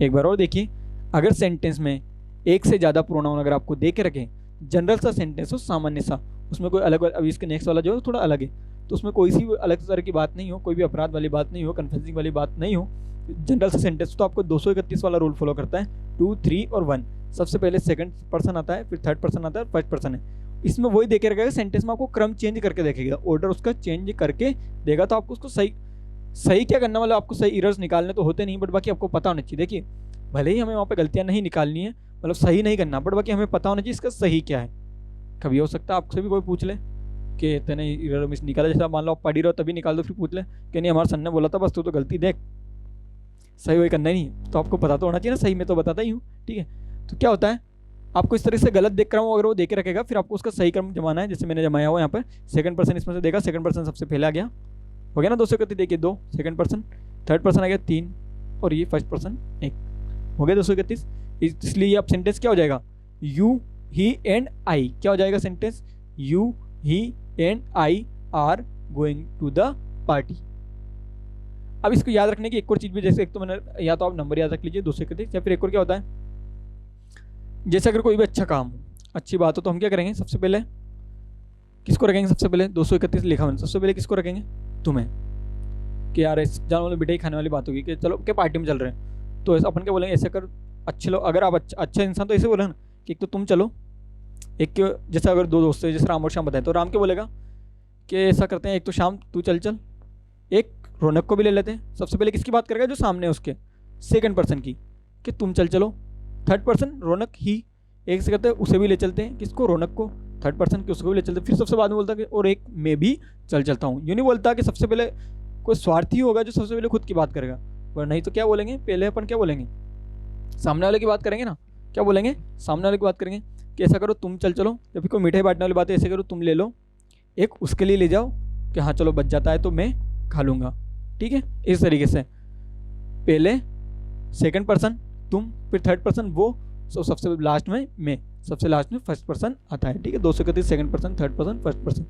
[SPEAKER 1] एक बार और देखिए, अगर सेंटेंस में एक से ज़्यादा प्रोनाउन अगर आपको दे के रखें, जनरल सा सेंटेंस हो, सामान्य सा, उसमें कोई अलग, अभी इसके नेक्स्ट वाला जो है थोड़ा अलग है, तो उसमें कोई सी अलग तरह की बात नहीं हो, कोई भी अपराध वाली बात नहीं हो, कन्फ्यूजिंग वाली बात नहीं हो, जनरल सा सेंटेंस, तो आपको 231 वाला रूल फॉलो करता है। 2 3 और 1, सबसे पहले सेकंड पर्सन आता है, फिर थर्ड पर्सन आता है, फर्स्ट पर्सन है। इसमें वही देखे रखेगा, सेंटेंस में आपको क्रम चेंज करके देखेगा, ऑर्डर उसका चेंज करके देगा। तो आपको उसको सही क्या करना, मतलब आपको सही एरर्स निकालने तो होते नहीं, बट बाकी आपको पता होना चाहिए। देखिए भले ही हमें वहाँ पे गलतियाँ नहीं निकालनी है, मतलब सही नहीं करना, बट बाकी हमें पता होना चाहिए इसका सही क्या है। कभी हो सकता है आपसे भी कोई पूछ ले कि इतने एरर मिस निकाला, जैसे मान लो आप पढ़ ही रहो तभी निकाल दो, फिर पूछ ले कि नहीं हमारे सन ने बोला था, बस तू तो गलती देख, सही वही करना ही नहीं। तो आपको पता तो होना चाहिए ना, सही में तो बताता ही हूँ। ठीक है, तो क्या होता है आपको इस तरह से गलत देख रहा हूँ, अगर वो दे के रखेगा फिर आपको उसका सही क्रम जमाना है। जैसे मैंने जमाया हुआ यहाँ पर सेकंड पर्सन इसमें से देगा, सेकंड पर्सन सबसे पहले आ गया, हो गया ना 231, देखिए 2 सेकंड पर्सन, थर्ड पर्सन आ गया 3 और ये फर्स्ट पर्सन 1, हो गया 231। इसलिए अब सेंटेंस क्या हो जाएगा, यू ही एंड आई, क्या हो जाएगा sentence, you he and I are going to the party. अब इसको याद रखने की एक और चीज़ भी, जैसे एक तो मैंने, या तो आप नंबर याद रख लीजिए 231, या फिर एक और क्या होता है, जैसे अगर कोई भी अच्छा काम हो, अच्छी बात हो, तो हम क्या करेंगे, सबसे पहले किसको रखेंगे, सबसे पहले 231 लिखा मैंने, सबसे पहले किसको रखेंगे, तुम्हें, कि यार इस जान वाले मिठाई खाने वाली बात होगी कि चलो क्या पार्टी में चल रहे हैं, तो ऐसा अपन क्या बोलेंगे, ऐसे कर अच्छे लोग, अगर आप अच्छा इंसान तो ऐसे बोले ना कि एक तो तुम चलो, एक जैसे अगर दो दोस्त है, जैसे राम और श्याम बताए, तो राम क्या बोलेगा कि ऐसा करते हैं, एक तो श्याम तू चल चल, एक रौनक को भी ले लेते हैं। सबसे पहले किसकी बात करेगा, जो सामने है उसके, सेकंड पर्सन की, कि तुम चल चलो, थर्ड पर्सन रौनक ही, एक से कहते हैं उसे भी ले चलते हैं, किसको, रौनक को, थर्ड पर्सन के उसको भी ले चलते हैं, फिर सबसे बाद में बोलता है कि और एक मैं भी चल चलता हूँ। यूँ नहीं बोलता कि सबसे पहले कोई स्वार्थी होगा जो सबसे पहले खुद की बात करेगा, और नहीं तो क्या बोलेंगे, पहले अपन क्या बोलेंगे, सामने वाले की बात करेंगे ना, क्या बोलेंगे, सामने वाले की बात करेंगे कि ऐसा करो तुम चल चलो, या फिर कोई मिठाई बांटने वाली बात है, ऐसे करो तुम ले लो, एक उसके लिए ले जाओ कि हाँ चलो बच जाता है तो मैं खा लूँगा, ठीक है, इस तरीके से पहले सेकंड पर्सन तुम, फिर थर्ड पर्सन वो, सबसे लास्ट में मैं, सबसे लास्ट में फर्स्ट पर्सन आता है, ठीक है। 231 second person, third person, first person.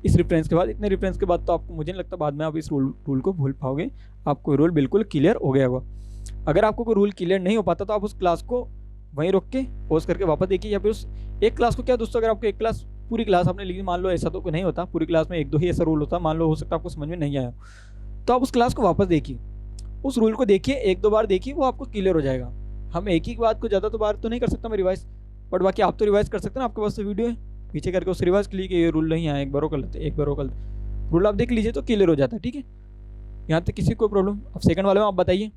[SPEAKER 1] इस रेफरेंस के बाद, इतने रेफरेंस के बाद तो आपको, मुझे नहीं लगता बाद में आप इस रूल को भूल पाओगे, आपको रूल बिल्कुल क्लियर हो गया होगा। अगर आपको कोई रूल क्लियर नहीं हो पाता तो आप उस क्लास को वहीं रोक के पॉज करके वापस देखिए, या फिर उस एक क्लास को, क्या दोस्तों अगर आपको एक क्लास पूरी क्लास आपने लिखी, मान लो ऐसा तो नहीं होता, पूरी क्लास में 1-2 ही ऐसा रूल होता, मान लो हो सकता है आपको समझ में नहीं आया, तो आप उस क्लास को वापस देखिए, उस रूल को देखिए, 1-2 बार देखिए, वो आपको क्लियर हो जाएगा। हम एक ही बात को ज़्यादा तो बार तो नहीं कर सकता मैं रिवाइज, बट बाकी आप तो रिवाइज कर सकते हैं ना, आपके पास तो वीडियो है, पीछे करके उस रिवाइज के लिए कि ये रूल नहीं आया, एक बार कर लेते, एक बार कर लेते, रूल आप देख लीजिए तो क्लियर हो जाता है, ठीक है। यहाँ तक किसी को प्रॉब्लम। अब सेकंड वाले में आप बताइए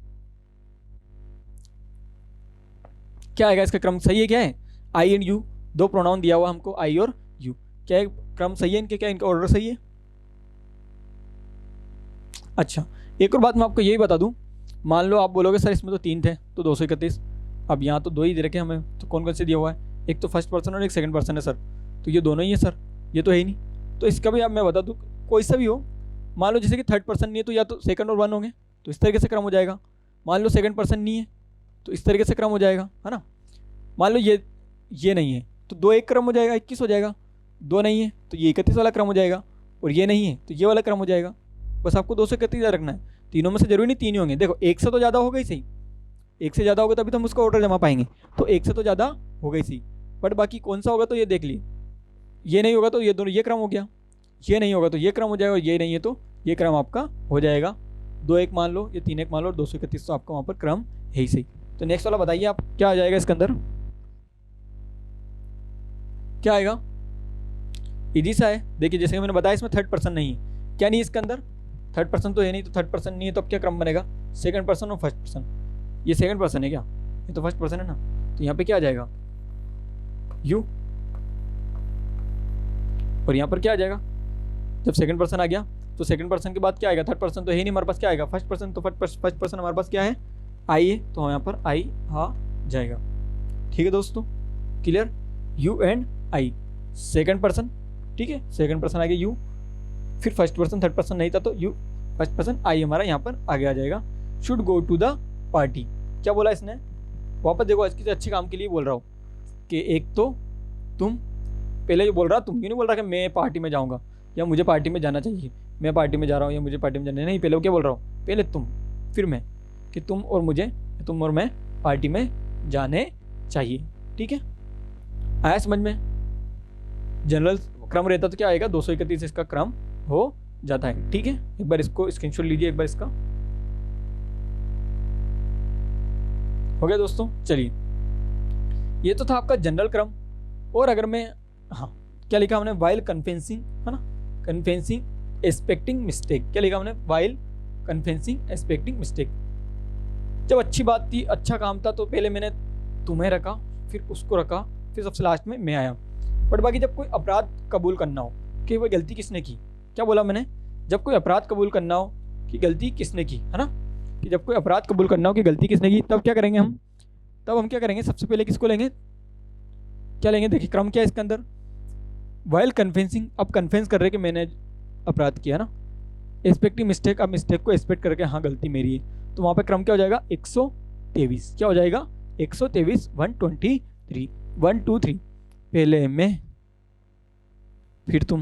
[SPEAKER 1] क्या आएगा, इसका क्रम सही है, क्या है, आई एंड यू, दो प्रोनाउन दिया हुआ हमको, आई और यू, क्या है क्रम सही है इनके, क्या इनका ऑर्डर सही है। अच्छा, एक और बात मैं आपको यही बता दूं, मान लो आप बोलोगे सर इसमें तो 3 थे तो 231, अब यहाँ तो 2 ही दे रखे हमें, तो कौन कौन से दिया हुआ है, एक तो फर्स्ट पर्सन और एक सेकंड पर्सन है सर, तो ये दोनों ही है सर, ये तो है ही नहीं, तो इसका भी अब मैं बता दूँ, कोई सा भी हो, मान लो जैसे कि थर्ड पर्सन नहीं है तो या तो सेकंड और 1 होंगे, तो इस तरीके से क्रम हो जाएगा, मान लो सेकंड पर्सन नहीं है तो इस तरीके से क्रम हो जाएगा, है ना, मान लो ये नहीं है तो 2 एक क्रम हो जाएगा, 21 हो जाएगा, 2 नहीं है तो ये 31 वाला क्रम हो जाएगा, और ये नहीं है तो ये वाला क्रम हो जाएगा। बस आपको 231 याद रखना है, तीनों में से जरूरी नहीं 3 ही होंगे, देखो एक से तो ज़्यादा होगा ही सही, एक से ज़्यादा होगा तभी तो हम उसका ऑर्डर जमा पाएंगे, तो एक से तो ज़्यादा हो गई सही, बट बाकी कौन सा होगा तो ये देख लिए, ये नहीं होगा तो ये दोनों, ये क्रम हो गया, ये नहीं होगा तो ये क्रम हो जाएगा, और ये नहीं है तो ये क्रम आपका हो जाएगा, 2-1 मान लो, ये 3-1 मान लो, और 231 तो आपका वहाँ पर क्रम है ही सही। तो नेक्स्ट वाला बताइए आप क्या आ जाएगा इसके अंदर, क्या आएगा, इजी सा है, देखिए जैसे मैंने बताया इसमें थर्ड पर्सन नहीं है, क्या नहीं है इसके अंदर, थर्ड पर्सन तो है नहीं, तो थर्ड पर्सन नहीं है तो अब क्या क्रम बनेगा, सेकंड पर्सन और फर्स्ट पर्सन, ये सेकंड पर्सन है क्या, ये तो फर्स्ट पर्सन है ना, तो यहाँ पे क्या आ जाएगा, यू, और यहाँ पर क्या आ जाएगा, जब सेकंड पर्सन आ गया तो सेकंड पर्सन के बाद क्या आएगा, थर्ड पर्सन तो है ही नहीं हमारे पास, क्या आएगा फर्स्ट पर्सन, तो फर्स्ट पर्सन हमारे पास क्या है, आई है, तो यहाँ पर आई आ जाएगा, ठीक है दोस्तों, clear, you and I, second person, ठीक है, सेकंड पर्सन आ गया यू, फिर फर्स्ट पर्सन, थर्ड पर्सन नहीं था तो यू, फर्स्ट पर्सन आई हमारा यहाँ पर आगे आ जाएगा। Should go to the party, क्या बोला इसने, वापस देखो आज किसी अच्छे काम के लिए बोल रहा हूँ कि एक तो तुम, पहले जो बोल रहा, तुम क्यों नहीं बोल रहा कि मैं पार्टी में जाऊँगा या मुझे पार्टी में जाना चाहिए, मैं पार्टी में जा रहा हूँ या मुझे पार्टी में जाना नहीं, पहले वो क्या बोल रहा हूँ, पहले तुम फिर मैं, कि तुम और मुझे, तुम और मैं पार्टी में जाने चाहिए, ठीक है, आया समझ में। जनरल क्रम रहता तो क्या आएगा, 231 इसका क्रम हो जाता है, ठीक है, एक बार इसको स्क्रीनशॉट लीजिए, एक बार इसका, हो गया दोस्तों। चलिए ये तो था आपका जनरल क्रम, और अगर मैं, हाँ क्या लिखा हमने, वाइल कन्फेंसिंग, है ना, कन्फेंसिंग एक्सपेक्टिंग मिस्टेक, क्या लिखा हमने, वाइल कन्फेंसिंग एक्सपेक्टिंग मिस्टेक, जब अच्छी बात थी, अच्छा काम था तो पहले मैंने तुम्हें रखा, फिर उसको रखा, फिर सबसे लास्ट में मैं आया, बट बाकी जब कोई अपराध कबूल करना हो कि वह गलती किसने की, क्या बोला मैंने, जब कोई अपराध कबूल करना हो कि गलती किसने की, है ना, कि जब कोई अपराध कबूल करना हो कि गलती किसने की, तब क्या करेंगे हम, तब हम क्या करेंगे, सबसे पहले किसको लेंगे, क्या लेंगे, देखिए क्रम क्या है इसके अंदर, वाइल कन्फेंसिंग, अब कन्फेंस कर रहे कि मैंने अपराध किया ना, एक्सपेक्टिंग मिस्टेक, अब मिस्टेक को एक्सपेक्ट करके हाँ गलती मेरी है, तो वहाँ पे क्रम क्या हो जाएगा 123, क्या हो जाएगा 123, 123, 123, पहले मैं फिर तुम,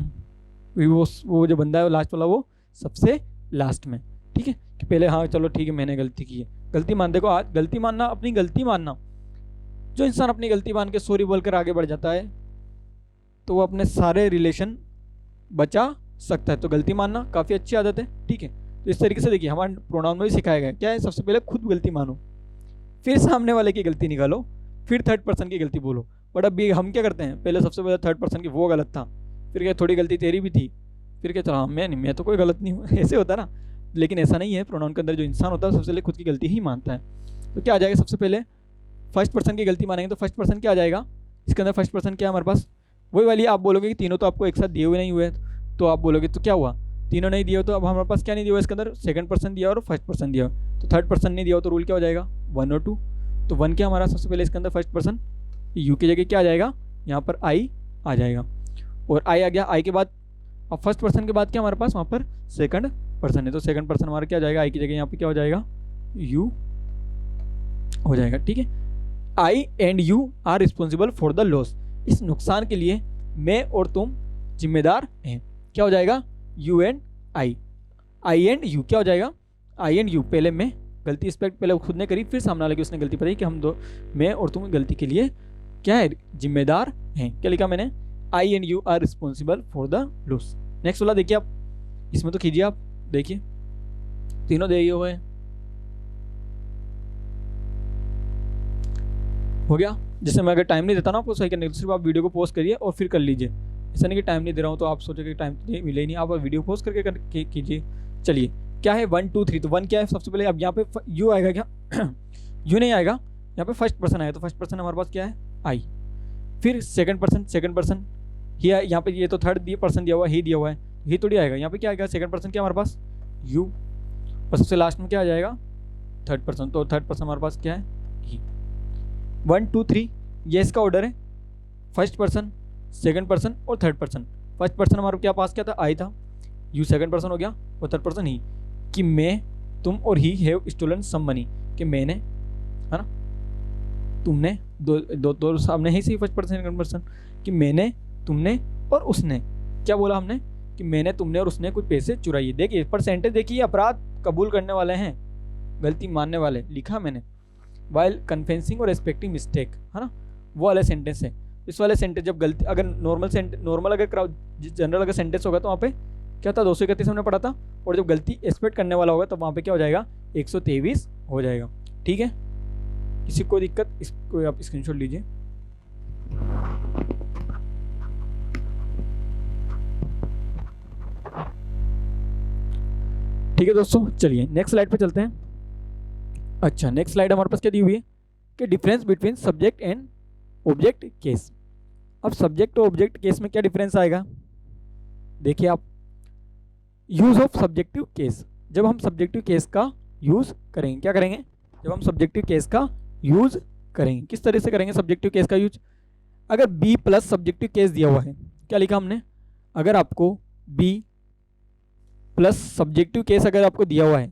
[SPEAKER 1] वो जो बंदा है वो लास्ट वाला, वो सबसे लास्ट में, ठीक है, कि पहले हाँ चलो ठीक है मैंने गलती की है, गलती मान, देखो आज गलती मानना, अपनी गलती मानना, जो इंसान अपनी गलती मान के सॉरी बोलकर आगे बढ़ जाता है तो वो अपने सारे रिलेशन बचा सकता है, तो गलती मानना काफ़ी अच्छी आदत है, ठीक है। तो इस तरीके से देखिए हमारे प्रोनाउन में भी सिखाया गया क्या है, सबसे पहले खुद गलती मानो, फिर सामने वाले की गलती निकालो, फिर थर्ड पर्सन की गलती बोलो। बट अब हम क्या करते हैं, पहले सबसे पहले थर्ड पर्सन की वो गलत था, फिर क्या थोड़ी गलती तेरी भी थी, फिर क्या चला मैं नहीं, मैं तो कोई गलत नहीं हूँ ऐसे होता ना, लेकिन ऐसा नहीं है। प्रोनाउन के अंदर जो इंसान होता है सबसे पहले खुद की गलती ही मानता है। तो क्या आ जाएगा, सबसे पहले फर्स्ट पर्सन की गलती मानेंगे, तो फर्स्ट पर्सन क्या आ जाएगा इसके अंदर, फर्स्ट पर्सन क्या है हमारे पास, वही वाली आप बोलोगे कि तीनों तो आपको एक साथ दिए हुए नहीं हुए, तो आप बोलोगे तो क्या हुआ, तीनों नहीं दिए हो, तो अब हमारे पास क्या नहीं दिया हुआ इसके अंदर, सेकंड पर्सन दिया और फर्स्ट पर्सन दिया, तो थर्ड पर्सन नहीं दिया हो, तो रूल क्या हो जाएगा 1 और 2, तो 1 क्या हमारा सबसे पहले इसके अंदर फर्स्ट पर्सन, यू की जगह क्या आ जाएगा, यहाँ पर आई आ जाएगा, और आई आ गया, आई के बाद अब फर्स्ट पर्सन के बाद क्या हमारे पास वहाँ पर सेकंड पर्सन है, तो सेकंड पर्सन हमारा क्या आ जाएगा, आई की जगह यहाँ पे क्या हो जाएगा, यू हो जाएगा, ठीक है। I and you are responsible for the loss, इस नुकसान के लिए मैं और तुम जिम्मेदार हैं, क्या हो जाएगा, you and I, I and you क्या हो जाएगा, आई एंड यू, पहले मैं गलती एक्सपेक्ट पहले खुद ने करी, फिर सामने वाले की उसने गलती बताई कि हम दो, मैं और तुम गलती के लिए क्या है, जिम्मेदार हैं, क्या लिखा मैंने, I and you are responsible for the loss. Next वाला देखिए आप, इसमें तो कीजिए आप, देखिए तीनों दिए हुए हैं, हो गया। जैसे मैं अगर टाइम नहीं देता ना आपको सही करने के, सिर्फ आप वीडियो को पोस्ट करिए और फिर कर लीजिए, ऐसा नहीं कि टाइम नहीं दे रहा हूँ तो आप सोचो कि टाइम मिले ही नहीं, आप वीडियो पोस्ट करके कीजिए। चलिए क्या है 1 2 3, तो 1 क्या है सबसे पहले, अब यहाँ पे यू आएगा क्या यू नहीं आएगा, यहाँ पे फर्स्ट पर्सन आएगा, तो फर्स्ट पर्सन हमारे पास क्या है, आई, फिर सेकंड पर्सन ही है, यहाँ पे ये तो थर्ड पर्सन दिया हुआ है, ही दिया हुआ है, ही थोड़ी आएगा, यहाँ पे क्या आएगा सेकंड पर्सन क्या हमारे पास, यू, और सबसे लास्ट में क्या आ जाएगा थर्ड पर्सन, तो थर्ड पर्सन हमारे पास क्या है, ही। 1 2 3 ये इसका ऑर्डर है, फर्स्ट पर्सन, सेकंड पर्सन और थर्ड पर्सन। फर्स्ट पर्सन हमारे क्या पास क्या था, आई था, यू सेकंड पर्सन हो गया, और थर्ड पर्सन ही, कि मैं तुम और he have stolen some money, कि मैंने, है ना, तुमने, दो सामने ही सही, फर्स्ट पर्सन सेकंड पर्सन, कि मैंने, तुमने और उसने, क्या बोला हमने कि मैंने, तुमने और उसने कुछ पैसे चुराइए। देखिए परसेंटेज देखिए, अपराध कबूल करने वाले हैं, गलती मानने वाले लिखा मैंने, वाइल कन्फेंसिंग और एक्सपेक्टिंग मिस्टेक, है ना, वो वाला सेंटेंस है। इस वाले सेंटेंस जब गलती, अगर नॉर्मल अगर जनरल अगर सेंटेंस होगा तो वहाँ पे क्या था 231 हमने पढ़ा था, और जब गलती एक्सपेक्ट करने वाला होगा तो वहाँ पे क्या हो जाएगा 123 हो जाएगा, ठीक है। किसी को दिक्कत, इसको आप स्क्रीनशॉट लीजिए। ठीक है दोस्तों, चलिए नेक्स्ट स्लाइड पे चलते हैं। अच्छा नेक्स्ट स्लाइड हमारे पास क्या दी हुई है कि difference between subject and object case. अब सब्जेक्ट और ऑब्जेक्ट केस में क्या डिफरेंस आएगा, देखिए आप, यूज ऑफ सब्जेक्टिव केस, जब हम सब्जेक्टिव केस का यूज करेंगे, क्या करेंगे, जब हम सब्जेक्टिव केस का यूज करेंगे, किस तरह से करेंगे सब्जेक्टिव केस का यूज, अगर बी प्लस सब्जेक्टिव केस दिया हुआ है, क्या लिखा हमने, अगर आपको बी प्लस सब्जेक्टिव केस अगर आपको दिया हुआ है,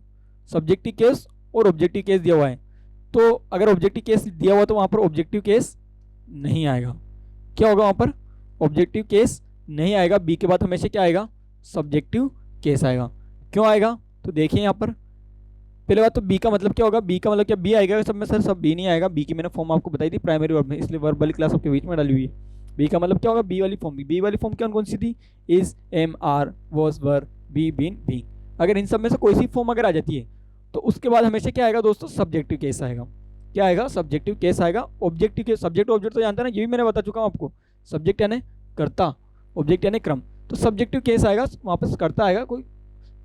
[SPEAKER 1] सब्जेक्टिव केस और ऑब्जेक्टिव केस दिया हुआ है, तो अगर ऑब्जेक्टिव केस दिया हुआ तो वहाँ पर ऑब्जेक्टिव केस नहीं आएगा, क्या होगा वहाँ पर ऑब्जेक्टिव केस नहीं आएगा, बी के बाद हमेशा क्या आएगा सब्जेक्टिव केस आएगा। क्यों आएगा, तो देखिए यहाँ पर पहले बात तो बी का मतलब क्या होगा, बी का मतलब क्या बी आएगा सब में, सर सब बी नहीं आएगा, बी की मैंने फॉर्म आपको बताई थी प्राइमरी वर्ब में, इसलिए वर्ब वाली क्लास आपके बीच में डाली हुई है। बी का मतलब क्या होगा, बी वाली फॉर्म, बी वाली फॉर्म कौन सी थी, is, am, are, was, were, be, been, be, अगर इन सब में से कोई सी फॉर्म अगर आ जाती है तो उसके बाद हमेशा क्या आएगा दोस्तों सब्जेक्टिव केस आएगा, क्या आएगा सब्जेक्टिव केस आएगा। ऑब्जेक्टिव केस, सब्जेक्ट ऑब्जेक्ट तो जानते हैं ना, ये भी मैंने बता चुका हूँ आपको, सब्जेक्ट यानी कर्ता, ऑब्जेक्ट यानी क्रम, तो सब्जेक्टिव केस आएगा वहाँ पर कर्ता आएगा, कोई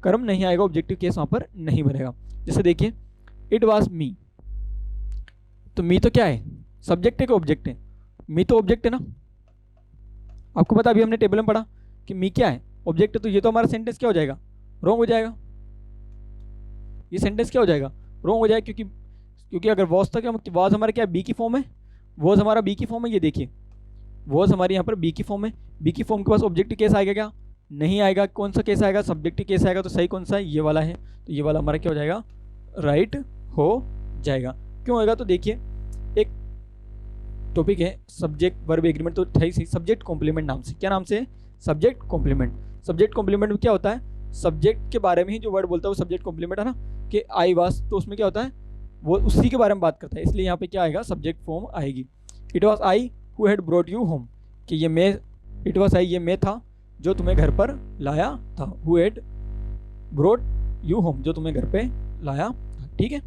[SPEAKER 1] कर्म नहीं आएगा, ऑब्जेक्टिव केस वहाँ पर नहीं बनेगा। जैसे देखिए इट वॉज मी, तो मी तो क्या है सब्जेक्ट है कि ऑब्जेक्ट है, मी तो ऑब्जेक्ट है ना, आपको पता अभी हमने टेबल में पढ़ा कि मी क्या है ऑब्जेक्ट है, तो ये तो हमारा सेंटेंस क्या हो जाएगा रॉन्ग हो जाएगा, ये सेंटेंस क्या हो जाएगा रॉन्ग हो जाएगा, क्योंकि अगर वॉज था क्या, वॉज हमारा क्या बी की फॉर्म है, वॉज हमारा बी की फॉर्म है, ये देखिए वॉज हमारी यहाँ पर बी की फॉर्म है, बी की फॉर्म के पास ऑब्जेक्टिव केस आएगा क्या? नहीं आएगा। कौन सा केस आएगा? सब्जेक्टिव केस आएगा। तो सही कौन सा है? ये वाला है। तो ये वाला हमारा क्या हो जाएगा? राइट हो जाएगा। क्यों होएगा? तो देखिए एक टॉपिक है सब्जेक्ट वर्ब एग्रीमेंट, तो है ही सही, सब्जेक्ट कॉम्प्लीमेंट नाम से। क्या नाम से? Subject complement. सब्जेक्ट कॉम्प्लीमेंट में क्या होता है? सब्जेक्ट के बारे में ही जो वर्ड बोलता है वो सब्जेक्ट कॉम्प्लीमेंट है ना, कि आई वाज, तो उसमें क्या होता है? वो उसी के बारे में बात करता है, इसलिए यहाँ पे क्या आएगा? सब्जेक्ट फॉर्म आएगी। It was I who had brought you home, कि ये मैं, इट वॉज आई, ये मैं था जो तुम्हें घर पर लाया था। Who had brought you home, जो तुम्हें घर पे लाया था। ठीक है।